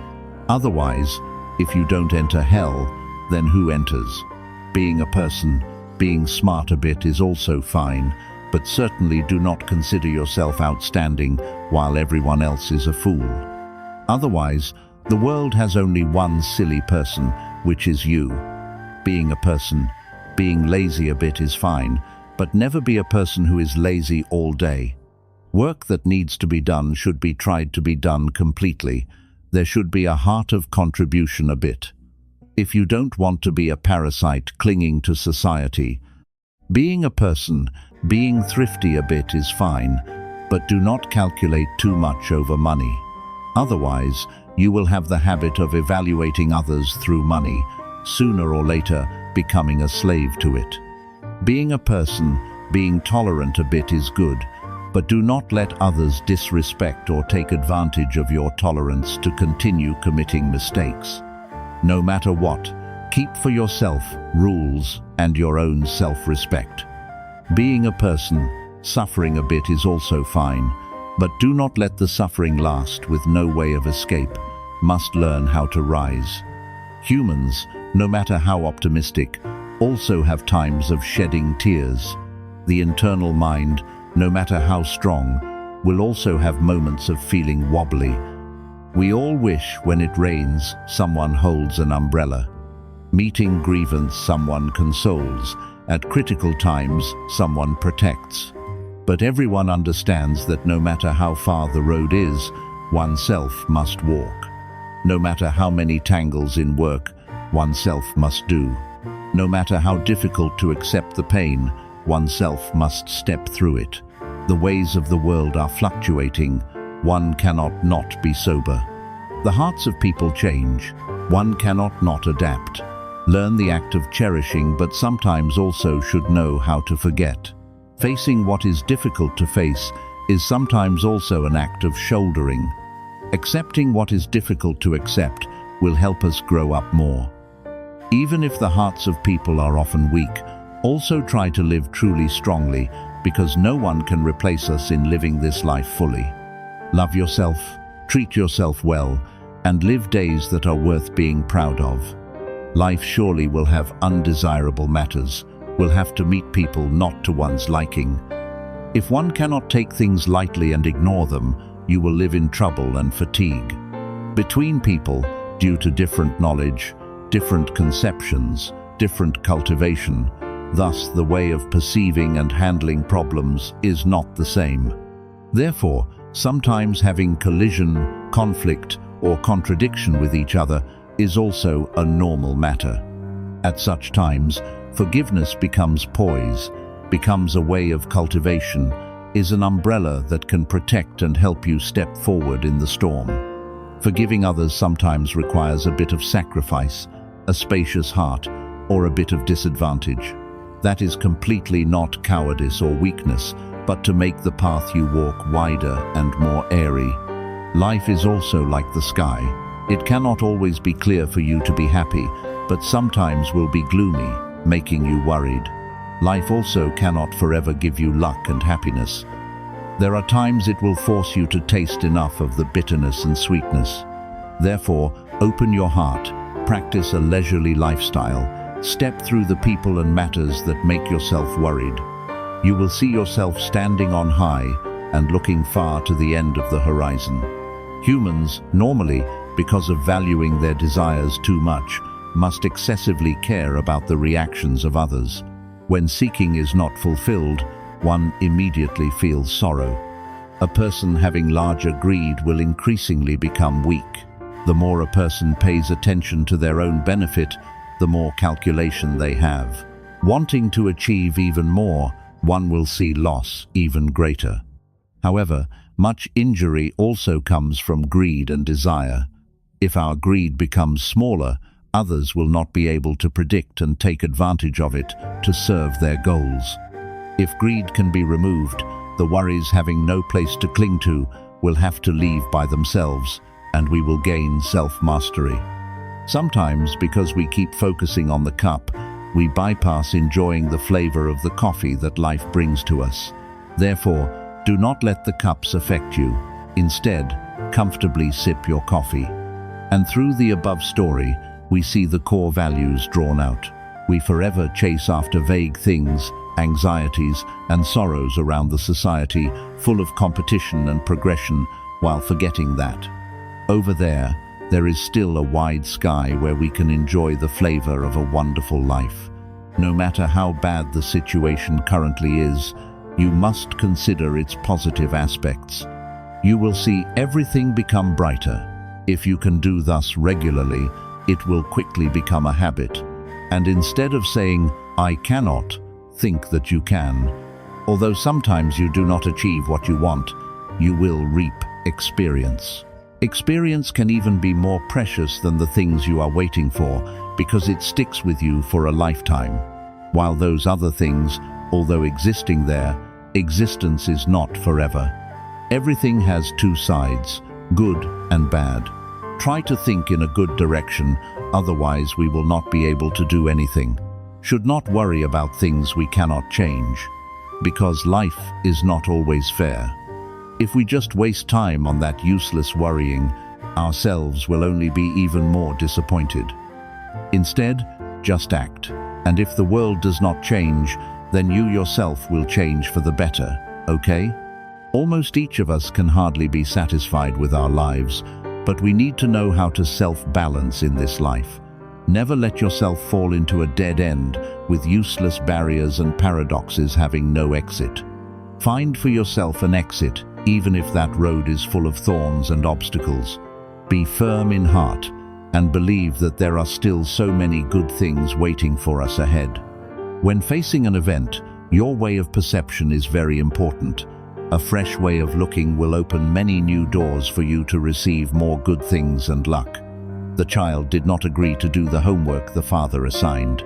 Otherwise, if you don't enter hell, then who enters? Being a person, being smart a bit is also fine, but certainly do not consider yourself outstanding while everyone else is a fool. Otherwise, the world has only one silly person, which is you. Being a person, being lazy a bit is fine, but never be a person who is lazy all day. Work that needs to be done should be tried to be done completely. There should be a heart of contribution a bit. If you don't want to be a parasite clinging to society, being a person, being thrifty a bit is fine, but do not calculate too much over money. Otherwise, you will have the habit of evaluating others through money, sooner or later becoming a slave to it. Being a person, being tolerant a bit is good, but do not let others disrespect or take advantage of your tolerance to continue committing mistakes. No matter what, keep for yourself rules and your own self-respect. Being a person, suffering a bit is also fine, but do not let the suffering last with no way of escape. Must learn how to rise. Humans, no matter how optimistic, also have times of shedding tears. The internal mind, no matter how strong, will also have moments of feeling wobbly. We all wish when it rains, someone holds an umbrella. Meeting grievance, someone consoles. At critical times, someone protects. But everyone understands that no matter how far the road is, oneself must walk. No matter how many tangles in work, oneself must do. No matter how difficult to accept the pain, oneself must step through it. The ways of the world are fluctuating. One cannot not be sober. The hearts of people change. One cannot not adapt. Learn the act of cherishing, but sometimes also should know how to forget. Facing what is difficult to face is sometimes also an act of shouldering. Accepting what is difficult to accept will help us grow up more. Even if the hearts of people are often weak, also try to live truly strongly, because no one can replace us in living this life fully. Love yourself, treat yourself well, and live days that are worth being proud of. Life surely will have undesirable matters, will have to meet people not to one's liking. If one cannot take things lightly and ignore them, you will live in trouble and fatigue. Between people, due to different knowledge, different conceptions, different cultivation, thus the way of perceiving and handling problems is not the same. Therefore, sometimes having collision, conflict, or contradiction with each other is also a normal matter. At such times, forgiveness becomes poise, becomes a way of cultivation, is an umbrella that can protect and help you step forward in the storm. Forgiving others sometimes requires a bit of sacrifice, a spacious heart, or a bit of disadvantage. That is completely not cowardice or weakness, but to make the path you walk wider and more airy. Life is also like the sky. It cannot always be clear for you to be happy, but sometimes will be gloomy, making you worried. Life also cannot forever give you luck and happiness. There are times it will force you to taste enough of the bitterness and sweetness. Therefore, open your heart, practice a leisurely lifestyle, step through the people and matters that make yourself worried. You will see yourself standing on high and looking far to the end of the horizon. Humans, normally, because of valuing their desires too much, must excessively care about the reactions of others. When seeking is not fulfilled, one immediately feels sorrow. A person having larger greed will increasingly become weak. The more a person pays attention to their own benefit, the more calculation they have. Wanting to achieve even more, one will see loss even greater. However, much injury also comes from greed and desire. If our greed becomes smaller, others will not be able to predict and take advantage of it to serve their goals. If greed can be removed, the worries having no place to cling to will have to leave by themselves, and we will gain self-mastery. Sometimes, because we keep focusing on the cup, we bypass enjoying the flavor of the coffee that life brings to us. Therefore, do not let the cups affect you. Instead, comfortably sip your coffee. And through the above story, we see the core values drawn out. We forever chase after vague things, anxieties, and sorrows around the society, full of competition and progression, while forgetting that over there is still a wide sky where we can enjoy the flavor of a wonderful life. No matter how bad the situation currently is, you must consider its positive aspects. You will see everything become brighter. If you can do thus regularly, it will quickly become a habit. And instead of saying, "I cannot," think that you can. Although sometimes you do not achieve what you want, you will reap experience. Experience can even be more precious than the things you are waiting for, because it sticks with you for a lifetime. While those other things, although existing there, existence is not forever. Everything has two sides, good and bad. Try to think in a good direction, otherwise we will not be able to do anything. Should not worry about things we cannot change, because life is not always fair. If we just waste time on that useless worrying, ourselves will only be even more disappointed. Instead, just act. And if the world does not change, then you yourself will change for the better, okay? Almost each of us can hardly be satisfied with our lives, but we need to know how to self-balance in this life. Never let yourself fall into a dead end with useless barriers and paradoxes having no exit. Find for yourself an exit, even if that road is full of thorns and obstacles. Be firm in heart and believe that there are still so many good things waiting for us ahead. When facing an event, your way of perception is very important. A fresh way of looking will open many new doors for you to receive more good things and luck. The child did not agree to do the homework the father assigned.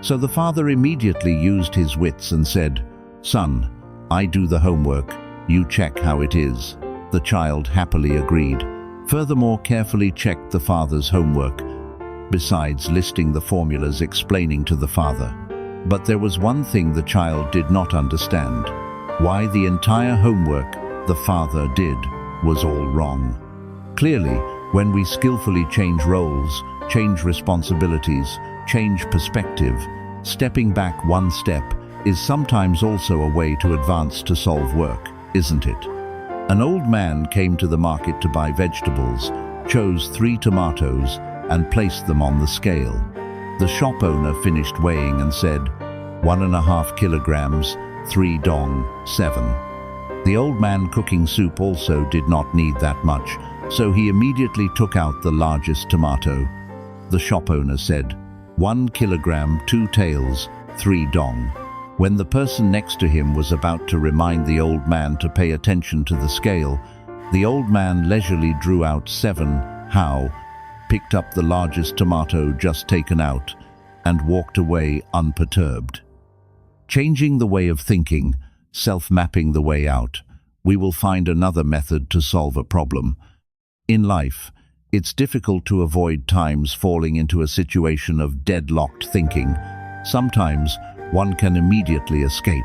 So the father immediately used his wits and said, "Son, I do the homework, you check how it is." The child happily agreed. Furthermore, carefully checked the father's homework, besides listing the formulas explaining to the father. But there was one thing the child did not understand. Why the entire homework the father did was all wrong. Clearly, when we skillfully change roles, change responsibilities, change perspective, Stepping back one step is sometimes also a way to advance to solve work, isn't it? An old man came to the market to buy vegetables, chose 3 tomatoes, and placed them on the scale. The shop owner finished weighing and said, 1.5 kilograms, 3 dong, 7. The old man cooking soup also did not need that much, so he immediately took out the largest tomato. The shop owner said, 1 kilogram, 2 taels, 3 dong. When the person next to him was about to remind the old man to pay attention to the scale, the old man leisurely drew out 7 hao, picked up the largest tomato just taken out, and walked away unperturbed. Changing the way of thinking, self-mapping the way out, we will find another method to solve a problem. In life, it's difficult to avoid times falling into a situation of deadlocked thinking. Sometimes, one can immediately escape.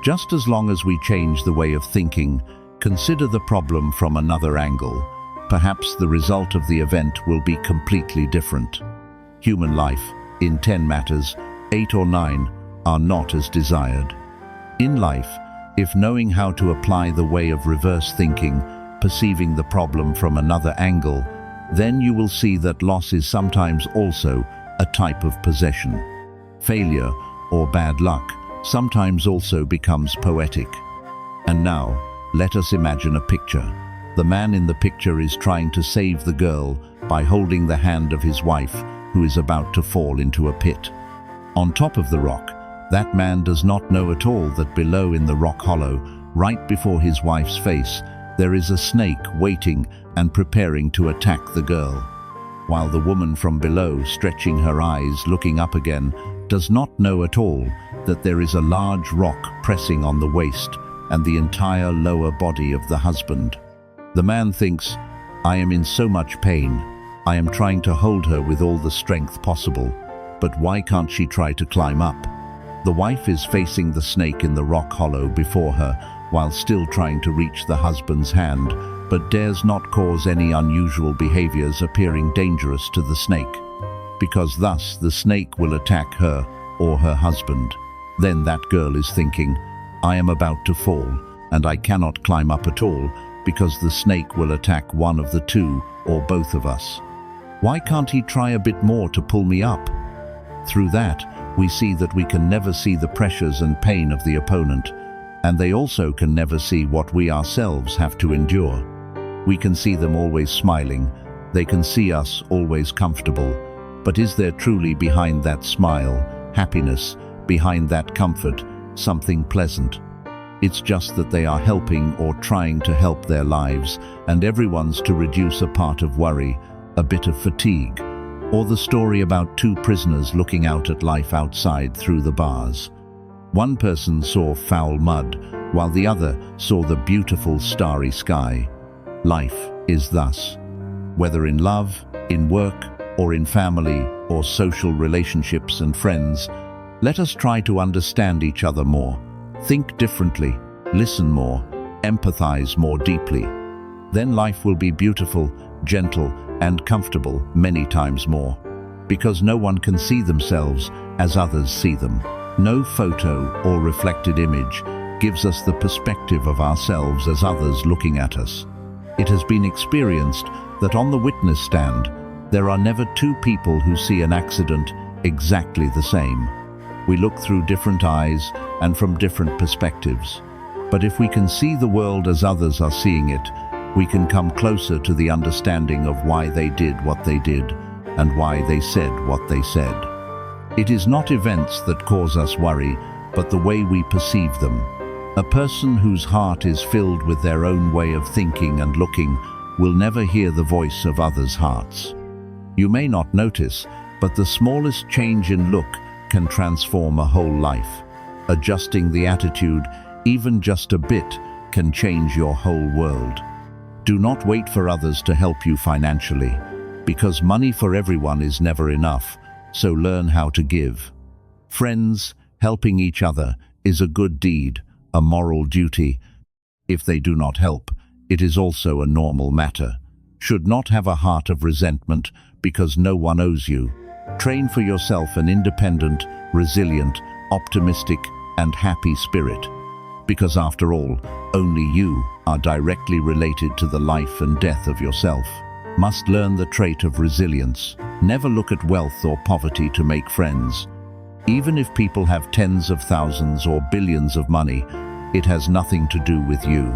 Just as long as we change the way of thinking, consider the problem from another angle. Perhaps the result of the event will be completely different. Human life, in 10 matters, 8 or 9, are not as desired. In life, if knowing how to apply the way of reverse thinking, perceiving the problem from another angle, then you will see that loss is sometimes also a type of possession. Failure, or bad luck, sometimes also becomes poetic. And now, let us imagine a picture. The man in the picture is trying to save the girl by holding the hand of his wife, who is about to fall into a pit. On top of the rock, that man does not know at all that below in the rock hollow, right before his wife's face, there is a snake waiting and preparing to attack the girl. While the woman from below, stretching her eyes, looking up again, does not know at all that there is a large rock pressing on the waist and the entire lower body of the husband. The man thinks, I am in so much pain. I am trying to hold her with all the strength possible, but why can't she try to climb up? The wife is facing the snake in the rock hollow before her while still trying to reach the husband's hand, but dares not cause any unusual behaviors appearing dangerous to the snake, because thus the snake will attack her or her husband. Then that girl is thinking, I am about to fall, and I cannot climb up at all, because the snake will attack one of the two or both of us. Why can't he try a bit more to pull me up? Through that, we see that we can never see the pressures and pain of the opponent, and they also can never see what we ourselves have to endure. We can see them always smiling, they can see us always comfortable, but is there truly behind that smile, happiness, behind that comfort, something pleasant? It's just that they are helping or trying to help their lives, and everyone's to reduce a part of worry, a bit of fatigue, or the story about 2 prisoners looking out at life outside through the bars. One person saw foul mud, while the other saw the beautiful starry sky. Life is thus. Whether in love, in work, or in family, or social relationships and friends, let us try to understand each other more, think differently, listen more, empathize more deeply. Then life will be beautiful, gentle, and comfortable many times more, because no one can see themselves as others see them. No photo or reflected image gives us the perspective of ourselves as others looking at us. It has been experienced that on the witness stand, there are never 2 people who see an accident exactly the same. We look through different eyes and from different perspectives. But if we can see the world as others are seeing it, we can come closer to the understanding of why they did what they did and why they said what they said. It is not events that cause us worry, but the way we perceive them. A person whose heart is filled with their own way of thinking and looking will never hear the voice of others' hearts. You may not notice, but the smallest change in look can transform a whole life. Adjusting the attitude, even just a bit, can change your whole world. Do not wait for others to help you financially, because money for everyone is never enough, so learn how to give. Friends, helping each other is a good deed, a moral duty. If they do not help, it is also a normal matter. Should not have a heart of resentment because no one owes you. Train for yourself an independent, resilient, optimistic, and happy spirit. Because after all, only you are directly related to the life and death of yourself. Must learn the trait of resilience. Never look at wealth or poverty to make friends. Even if people have tens of thousands or billions of money, it has nothing to do with you.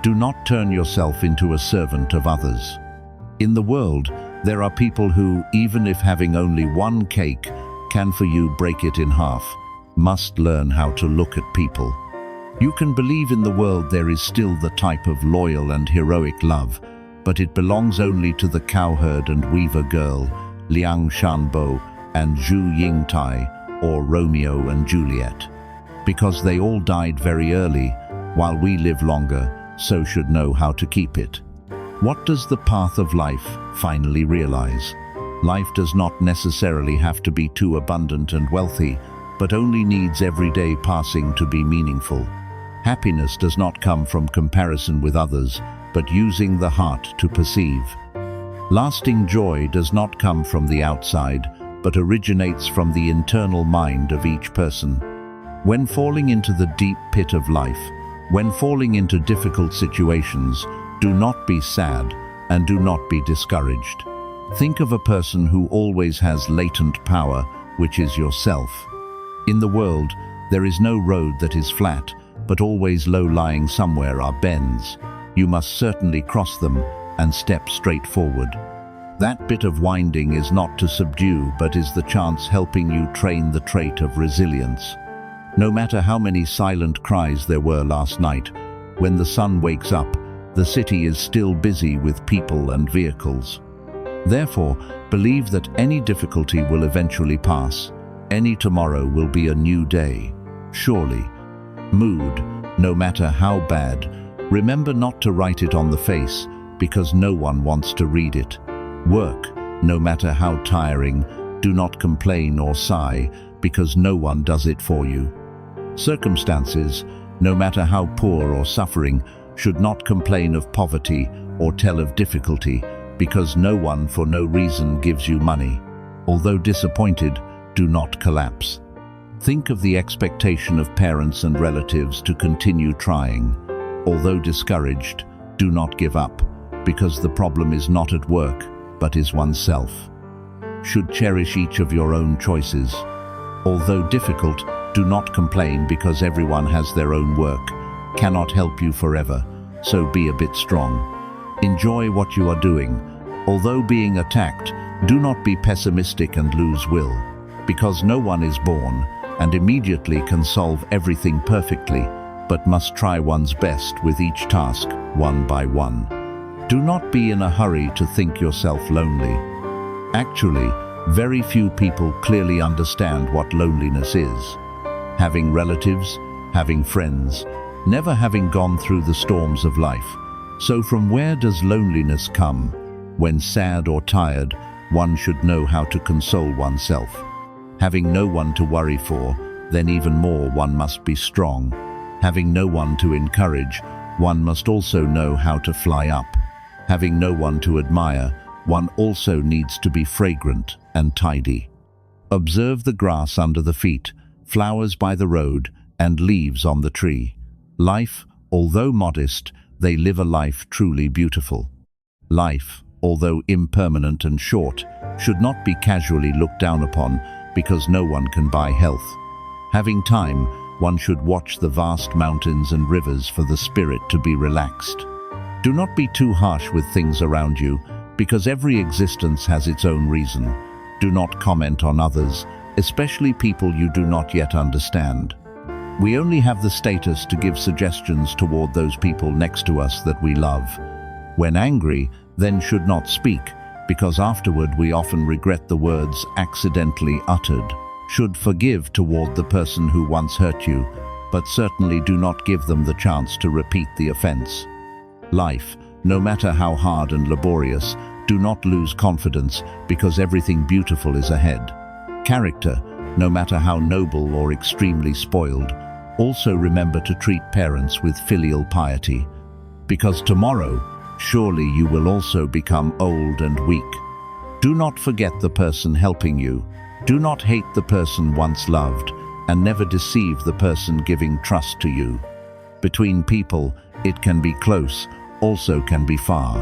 Do not turn yourself into a servant of others. In the world, there are people who, even if having only one cake, can for you break it in half. Must learn how to look at people. You can believe in the world there is still the type of loyal and heroic love, but it belongs only to the cowherd and weaver girl, Liang Shanbo and Zhu Yingtai, or Romeo and Juliet. Because they all died very early, while we live longer, so should know how to keep it. What does the path of life finally realize? Life does not necessarily have to be too abundant and wealthy, but only needs every day passing to be meaningful. Happiness does not come from comparison with others, but using the heart to perceive. Lasting joy does not come from the outside, but originates from the internal mind of each person. When falling into the deep pit of life, when falling into difficult situations, do not be sad and do not be discouraged. Think of a person who always has latent power, which is yourself. In the world, there is no road that is flat, but always low-lying somewhere are bends. You must certainly cross them and step straight forward. That bit of winding is not to subdue, but is the chance helping you train the trait of resilience. No matter how many silent cries there were last night, when the sun wakes up, the city is still busy with people and vehicles. Therefore, believe that any difficulty will eventually pass. Any tomorrow will be a new day. Surely. Mood, no matter how bad, remember not to write it on the face, because no one wants to read it. Work, no matter how tiring, do not complain or sigh, because no one does it for you. Circumstances, no matter how poor or suffering, should not complain of poverty or tell of difficulty, because no one for no reason gives you money. Although disappointed, do not collapse. Think of the expectation of parents and relatives to continue trying. Although discouraged, do not give up, because the problem is not at work, but is oneself. Should cherish each of your own choices. Although difficult, do not complain, because everyone has their own work, cannot help you forever, so be a bit strong. Enjoy what you are doing. Although being attacked, do not be pessimistic and lose will, because no one is born and immediately can solve everything perfectly, but must try one's best with each task, one by one. Do not be in a hurry to think yourself lonely. Actually, very few people clearly understand what loneliness is. Having relatives, having friends, never having gone through the storms of life. So from where does loneliness come? When sad or tired, one should know how to console oneself. Having no one to worry for, then even more one must be strong. Having no one to encourage, one must also know how to fly up. Having no one to admire, one also needs to be fragrant and tidy. Observe the grass under the feet, flowers by the road, and leaves on the tree. Life, although modest, they live a life truly beautiful. Life, although impermanent and short, should not be casually looked down upon, because no one can buy health. Having time, one should watch the vast mountains and rivers for the spirit to be relaxed. Do not be too harsh with things around you, because every existence has its own reason. Do not comment on others, especially people you do not yet understand. We only have the status to give suggestions toward those people next to us that we love. When angry, then should not speak, because afterward we often regret the words accidentally uttered. Should forgive toward the person who once hurt you, but certainly do not give them the chance to repeat the offense. Life, no matter how hard and laborious, do not lose confidence, because everything beautiful is ahead. Character, no matter how noble or extremely spoiled, also remember to treat parents with filial piety, because tomorrow, surely you will also become old and weak. Do not forget the person helping you. Do not hate the person once loved, and never deceive the person giving trust to you. Between people, it can be close, also can be far.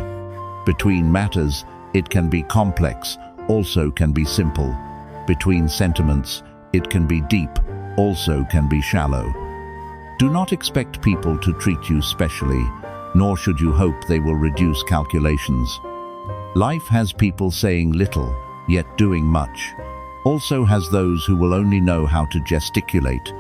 Between matters, it can be complex, also can be simple. Between sentiments, it can be deep, also can be shallow. Do not expect people to treat you specially, nor should you hope they will reduce calculations. Life has people saying little, yet doing much. Also has those who will only know how to gesticulate.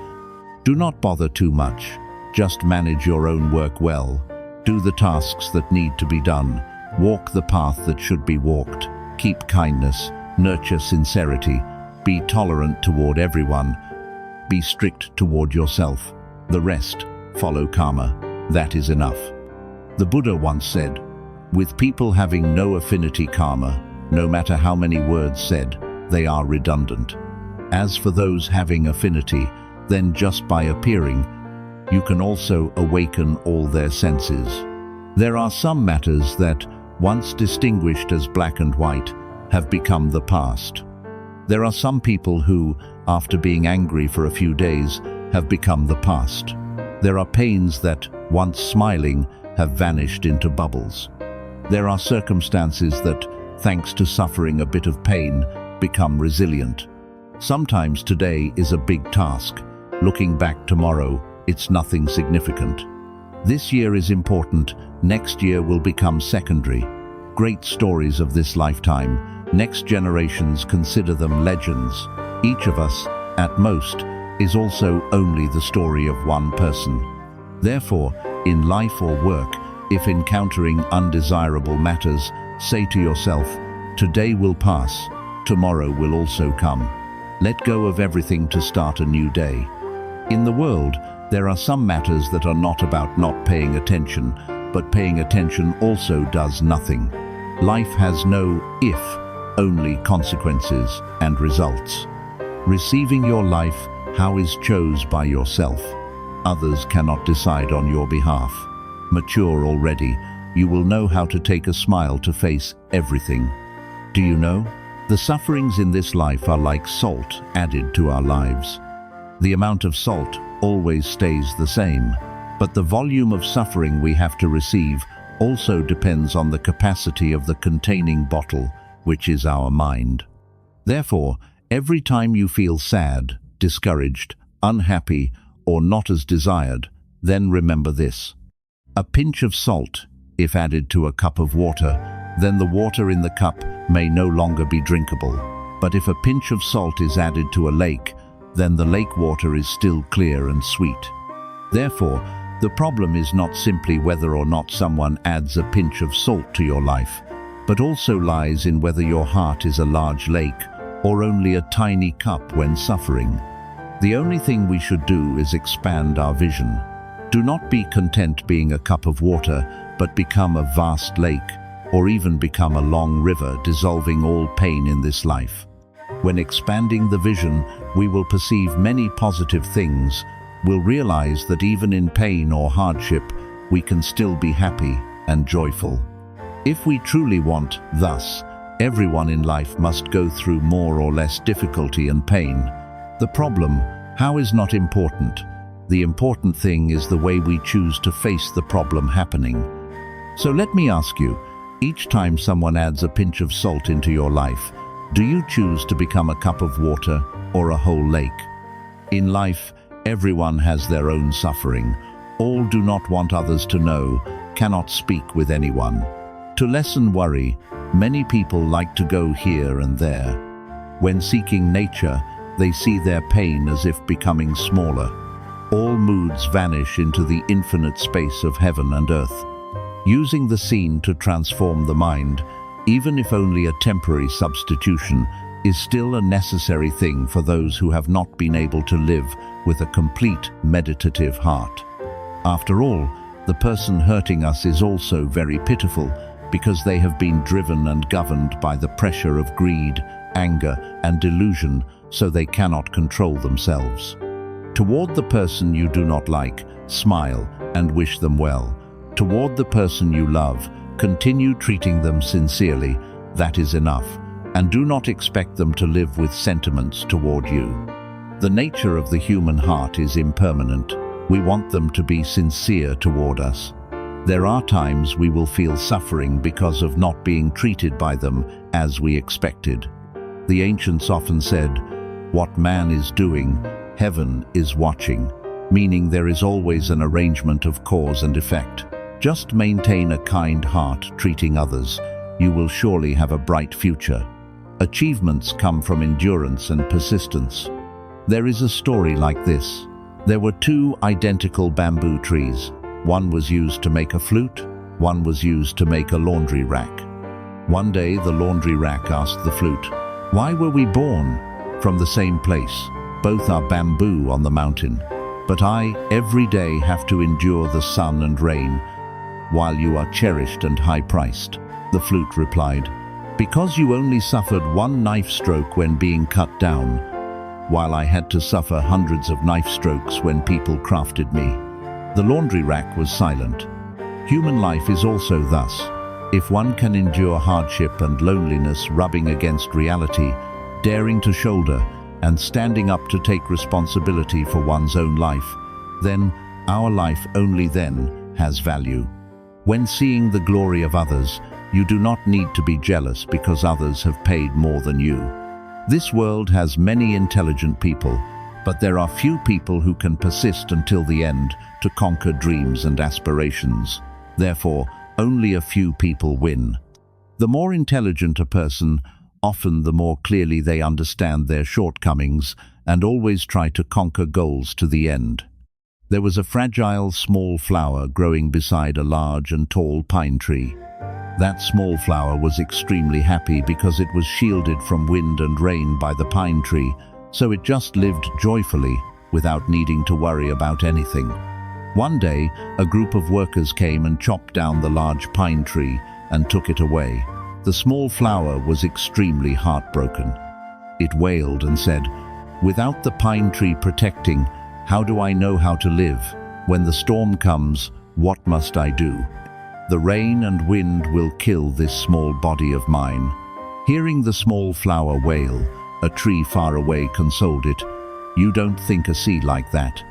Do not bother too much. Just manage your own work well. Do the tasks that need to be done. Walk the path that should be walked. Keep kindness. Nurture sincerity. Be tolerant toward everyone. Be strict toward yourself. The rest, follow karma. That is enough. The Buddha once said, with people having no affinity karma, no matter how many words said, they are redundant. As for those having affinity, then just by appearing, you can also awaken all their senses. There are some matters that, once distinguished as black and white, have become the past. There are some people who, after being angry for a few days, have become the past. There are pains that, once smiling, have vanished into bubbles. There are circumstances that, thanks to suffering a bit of pain, become resilient. Sometimes today is a big task. Looking back tomorrow, it's nothing significant. This year is important, next year will become secondary. Great stories of this lifetime, next generations consider them legends. Each of us, at most, is also only the story of one person. Therefore, in life or work, if encountering undesirable matters, say to yourself, today will pass, tomorrow will also come. Let go of everything to start a new day. In the world, there are some matters that are not about not paying attention, but paying attention also does nothing. Life has no if, only consequences and results. Receiving your life, how is chose by yourself. Others cannot decide on your behalf. Mature already, you will know how to take a smile to face everything. Do you know? The sufferings in this life are like salt added to our lives. The amount of salt always stays the same, but the volume of suffering we have to receive also depends on the capacity of the containing bottle, which is our mind. Therefore, every time you feel sad, discouraged, unhappy, or not as desired, then remember this. A pinch of salt, if added to a cup of water, then the water in the cup may no longer be drinkable. But if a pinch of salt is added to a lake, then the lake water is still clear and sweet. Therefore, the problem is not simply whether or not someone adds a pinch of salt to your life, but also lies in whether your heart is a large lake or only a tiny cup when suffering. The only thing we should do is expand our vision. Do not be content being a cup of water, but become a vast lake, or even become a long river dissolving all pain in this life. When expanding the vision, we will perceive many positive things. We'll realize that even in pain or hardship, we can still be happy and joyful. If we truly want, thus, everyone in life must go through more or less difficulty and pain. The problem, how, is not important. The important thing is the way we choose to face the problem happening. So let me ask you, each time someone adds a pinch of salt into your life, do you choose to become a cup of water or a whole lake? In life, everyone has their own suffering. All do not want others to know, cannot speak with anyone. To lessen worry, many people like to go here and there. When seeking nature, they see their pain as if becoming smaller. All moods vanish into the infinite space of heaven and earth. Using the scene to transform the mind, even if only a temporary substitution, is still a necessary thing for those who have not been able to live with a complete meditative heart. After all, the person hurting us is also very pitiful because they have been driven and governed by the pressure of greed, anger, and delusion, so they cannot control themselves. Toward the person you do not like, smile and wish them well. Toward the person you love, continue treating them sincerely. That is enough. and do not expect them to live with sentiments toward you. The nature of the human heart is impermanent. We want them to be sincere toward us. There are times we will feel suffering because of not being treated by them as we expected. The ancients often said, "What man is doing, heaven is watching," meaning there is always an arrangement of cause and effect. Just maintain a kind heart treating others. You will surely have a bright future. Achievements come from endurance and persistence. There is a story like this. There were two identical bamboo trees. One was used to make a flute, one was used to make a laundry rack. One day the laundry rack asked the flute, "Why were we born from the same place? Both are bamboo on the mountain. But I, every day, have to endure the sun and rain, while you are cherished and high-priced." The flute replied, "Because you only suffered one knife stroke when being cut down, while I had to suffer hundreds of knife strokes when people crafted me." The laundry rack was silent. Human life is also thus. If one can endure hardship and loneliness rubbing against reality, daring to shoulder and standing up to take responsibility for one's own life, then our life only then has value. When seeing the glory of others, you do not need to be jealous because others have paid more than you. This world has many intelligent people, but there are few people who can persist until the end to conquer dreams and aspirations. Therefore, only a few people win. The more intelligent a person, often the more clearly they understand their shortcomings and always try to conquer goals to the end. There was a fragile, small flower growing beside a large and tall pine tree. That small flower was extremely happy because it was shielded from wind and rain by the pine tree, so it just lived joyfully without needing to worry about anything. One day, a group of workers came and chopped down the large pine tree and took it away. The small flower was extremely heartbroken. It wailed and said, "Without the pine tree protecting, how do I know how to live? When the storm comes, what must I do? The rain and wind will kill this small body of mine." Hearing the small flower wail, a tree far away consoled it. "You don't think a seed like that.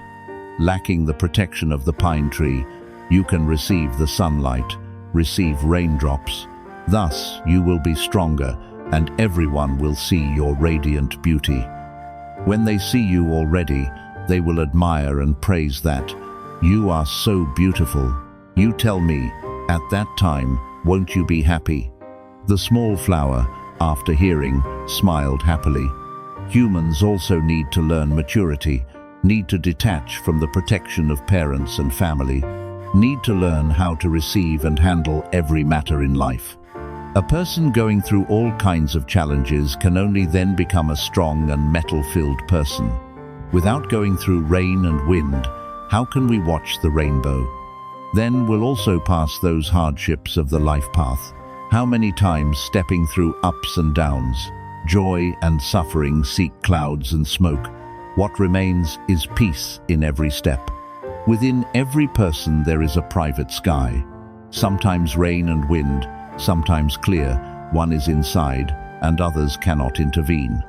Lacking the protection of the pine tree, you can receive the sunlight, receive raindrops. Thus you will be stronger, and everyone will see your radiant beauty. When they see you already, they will admire and praise that. You are so beautiful. You tell me, at that time, won't you be happy?" The small flower, after hearing, smiled happily. Humans also need to learn maturity, need to detach from the protection of parents and family, need to learn how to receive and handle every matter in life. A person going through all kinds of challenges can only then become a strong and metal-filled person. Without going through rain and wind, how can we watch the rainbow? Then we'll also pass those hardships of the life path. How many times stepping through ups and downs, joy and suffering seek clouds and smoke. What remains is peace in every step. Within every person there is a private sky. Sometimes rain and wind, sometimes clear, one is inside, and others cannot intervene.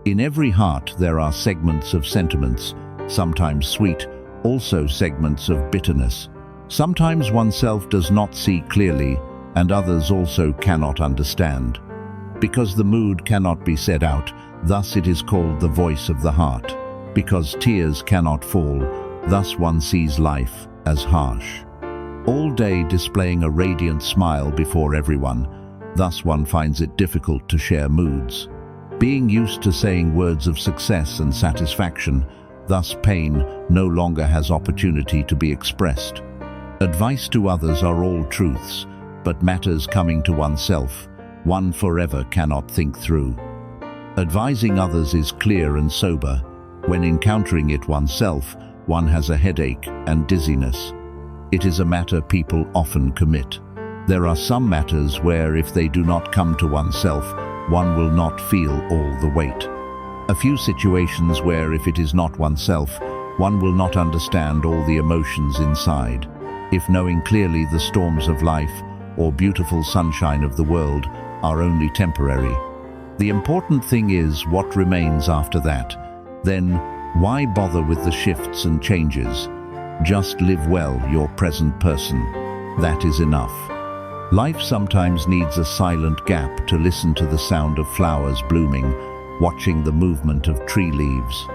In every heart there are segments of sentiments, sometimes sweet, also segments of bitterness. Sometimes oneself does not see clearly, and others also cannot understand. Because the mood cannot be said out, thus it is called the voice of the heart. Because tears cannot fall, thus one sees life as harsh. All day displaying a radiant smile before everyone, thus one finds it difficult to share moods. Being used to saying words of success and satisfaction, thus pain no longer has opportunity to be expressed. Advice to others are all truths, but matters coming to oneself, one forever cannot think through. Advising others is clear and sober. When encountering it oneself, one has a headache and dizziness. It is a matter people often commit. There are some matters where if they do not come to oneself, one will not feel all the weight. A few situations where if it is not oneself, one will not understand all the emotions inside. If knowing clearly the storms of life or beautiful sunshine of the world are only temporary. The important thing is what remains after that. Then, why bother with the shifts and changes? Just live well, your present person. That is enough. Life sometimes needs a silent gap to listen to the sound of flowers blooming, watching the movement of tree leaves.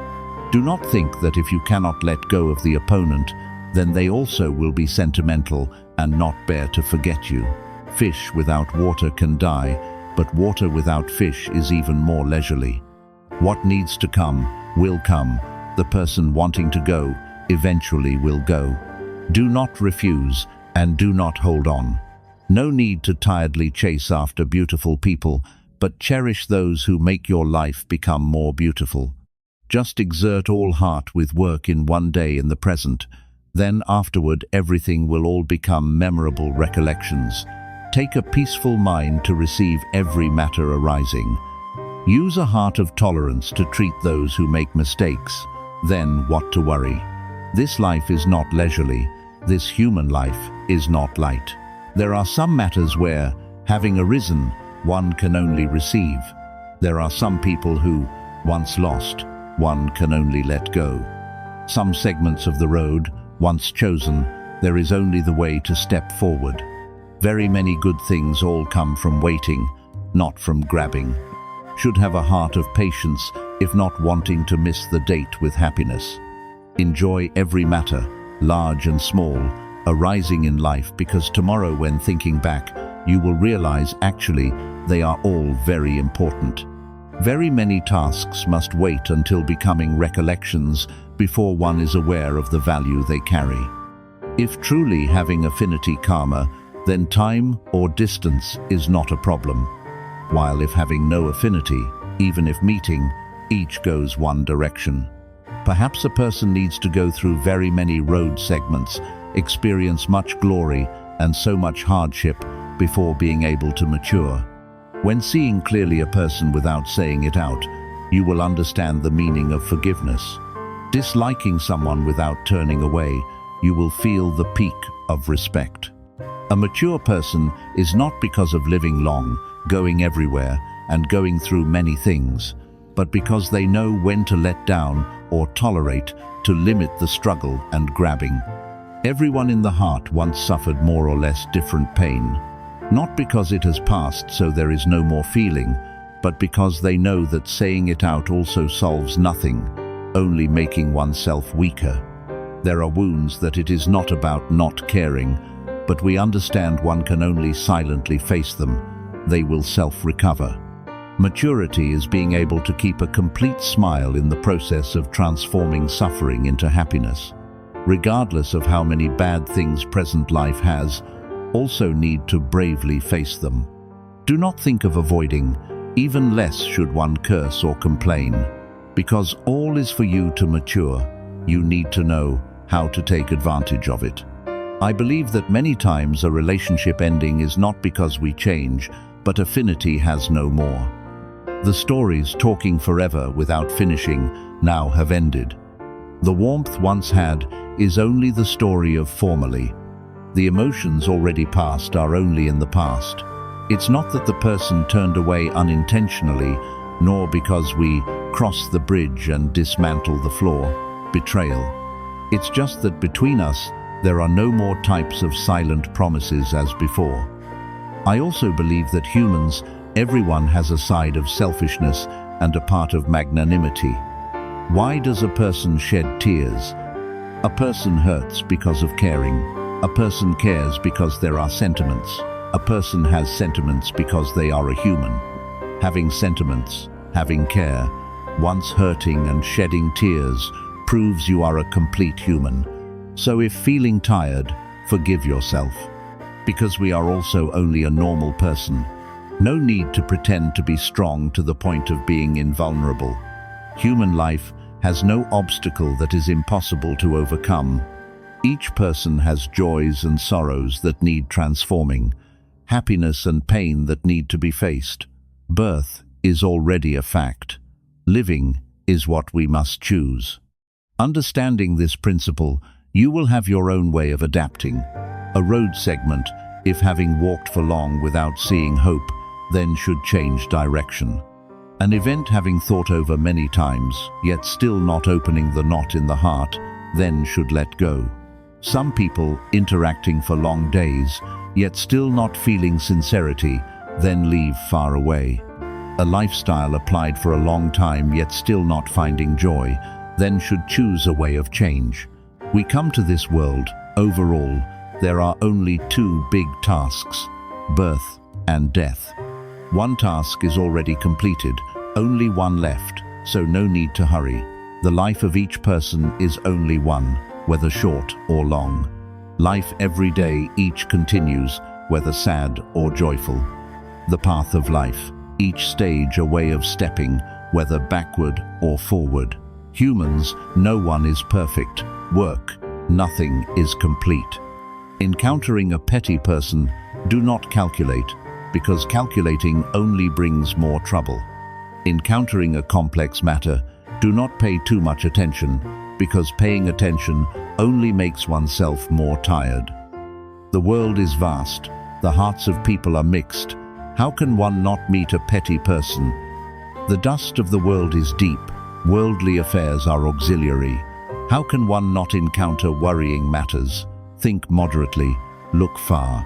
Do not think that if you cannot let go of the opponent, then they also will be sentimental and not bear to forget you. Fish without water can die, but water without fish is even more leisurely. What needs to come will come. The person wanting to go eventually will go. Do not refuse and do not hold on. No need to tiredly chase after beautiful people, but cherish those who make your life become more beautiful. Just exert all heart with work in one day in the present. Then afterward everything will all become memorable recollections. Take a peaceful mind to receive every matter arising. Use a heart of tolerance to treat those who make mistakes. Then what to worry? This life is not leisurely. This human life is not light. There are some matters where, having arisen, one can only receive. There are some people who, once lost, one can only let go. Some segments of the road, once chosen, there is only the way to step forward. Very many good things all come from waiting, not from grabbing. Should have a heart of patience, if not wanting to miss the date with happiness. Enjoy every matter, large and small, arising in life, because tomorrow when thinking back, you will realize actually they are all very important. Very many tasks must wait until becoming recollections before one is aware of the value they carry. If truly having affinity karma, then time or distance is not a problem. While if having no affinity, even if meeting, each goes one direction. Perhaps a person needs to go through very many road segments, experience much glory and so much hardship before being able to mature. When seeing clearly a person without saying it out, you will understand the meaning of forgiveness. Disliking someone without turning away, you will feel the peak of respect. A mature person is not because of living long, going everywhere, and going through many things, but because they know when to let down or tolerate, to limit the struggle and grabbing. Everyone in the heart once suffered more or less different pain, not because it has passed so there is no more feeling, but because they know that saying it out also solves nothing, only making oneself weaker. There are wounds that it is not about not caring, but we understand one can only silently face them. They will self-recover. Maturity is being able to keep a complete smile in the process of transforming suffering into happiness. Regardless of how many bad things present life has, also need to bravely face them. Do not think of avoiding, even less should one curse or complain. Because all is for you to mature, you need to know how to take advantage of it. I believe that many times a relationship ending is not because we change, but affinity has no more. The stories talking forever without finishing now have ended. The warmth once had is only the story of formerly. The emotions already past are only in the past. It's not that the person turned away unintentionally, nor because we cross the bridge and dismantle the floor, betrayal. It's just that between us, there are no more types of silent promises as before. I also believe that humans, everyone has a side of selfishness and a part of magnanimity. Why does a person shed tears? A person hurts because of caring. A person cares because there are sentiments. A person has sentiments because they are a human. Having sentiments, having care, once hurting and shedding tears, proves you are a complete human. So if feeling tired, forgive yourself. Because we are also only a normal person. No need to pretend to be strong to the point of being invulnerable. Human life has no obstacle that is impossible to overcome. Each person has joys and sorrows that need transforming, happiness and pain that need to be faced. Birth is already a fact. Living is what we must choose. Understanding this principle, you will have your own way of adapting. A road segment, if having walked for long without seeing hope, then should change direction. An event having thought over many times, yet still not opening the knot in the heart, then should let go. Some people interacting for long days, yet still not feeling sincerity, then leave far away. A lifestyle applied for a long time yet still not finding joy, then should choose a way of change. We come to this world, overall, there are only two big tasks, birth and death. One task is already completed, only one left, so no need to hurry. The life of each person is only one, whether short or long. Life every day each continues, whether sad or joyful. The path of life, each stage a way of stepping, whether backward or forward. Humans, no one is perfect. Work, nothing is complete. Encountering a petty person, do not calculate, because calculating only brings more trouble. Encountering a complex matter, do not pay too much attention, because paying attention only makes oneself more tired. The world is vast, the hearts of people are mixed. How can one not meet a petty person? The dust of the world is deep, worldly affairs are auxiliary. How can one not encounter worrying matters? Think moderately, look far.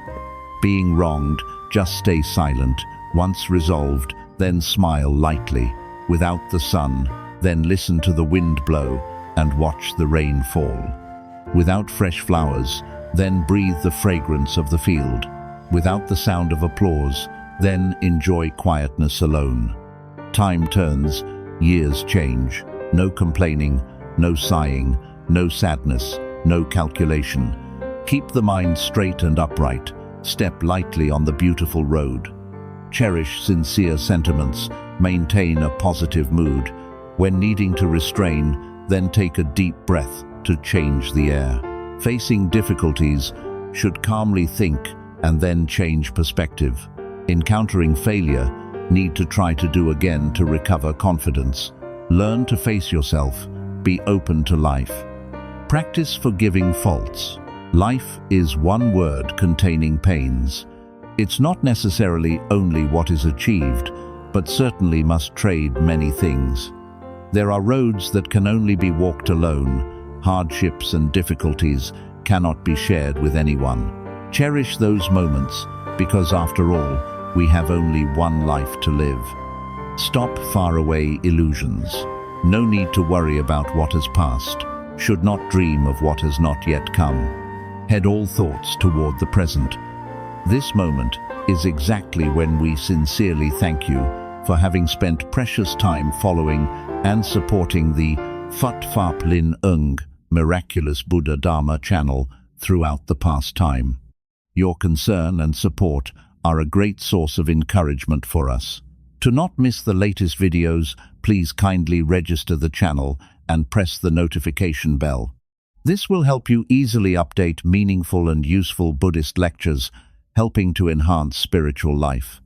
Being wronged, just stay silent. Once resolved, then smile lightly. Without the sun, then listen to the wind blow and watch the rain fall. Without fresh flowers, then breathe the fragrance of the field. Without the sound of applause, then enjoy quietness alone. Time turns, years change. No complaining, no sighing, no sadness, no calculation. Keep the mind straight and upright. Step lightly on the beautiful road. Cherish sincere sentiments. Maintain a positive mood. When needing to restrain, then take a deep breath to change the air. Facing difficulties, should calmly think and then change perspective. Encountering failure, need to try to do again to recover confidence. Learn to face yourself. Be open to life. Practice forgiving faults. Life is one word containing pains. It's not necessarily only what is achieved, but certainly must trade many things. There are roads that can only be walked alone. Hardships and difficulties cannot be shared with anyone. Cherish those moments, because after all, we have only one life to live. Stop faraway illusions. No need to worry about what has passed. Should not dream of what has not yet come. Head all thoughts toward the present. This moment is exactly when we sincerely thank you for having spent precious time following and supporting the Phut Phap Lin Ung Miraculous Buddha Dhamma channel throughout the past time. Your concern and support are a great source of encouragement for us. To not miss the latest videos, please kindly register the channel and press the notification bell. This will help you easily update meaningful and useful Buddhist lectures, helping to enhance spiritual life.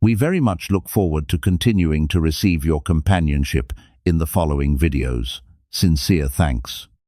We very much look forward to continuing to receive your companionship in the following videos. Sincere thanks.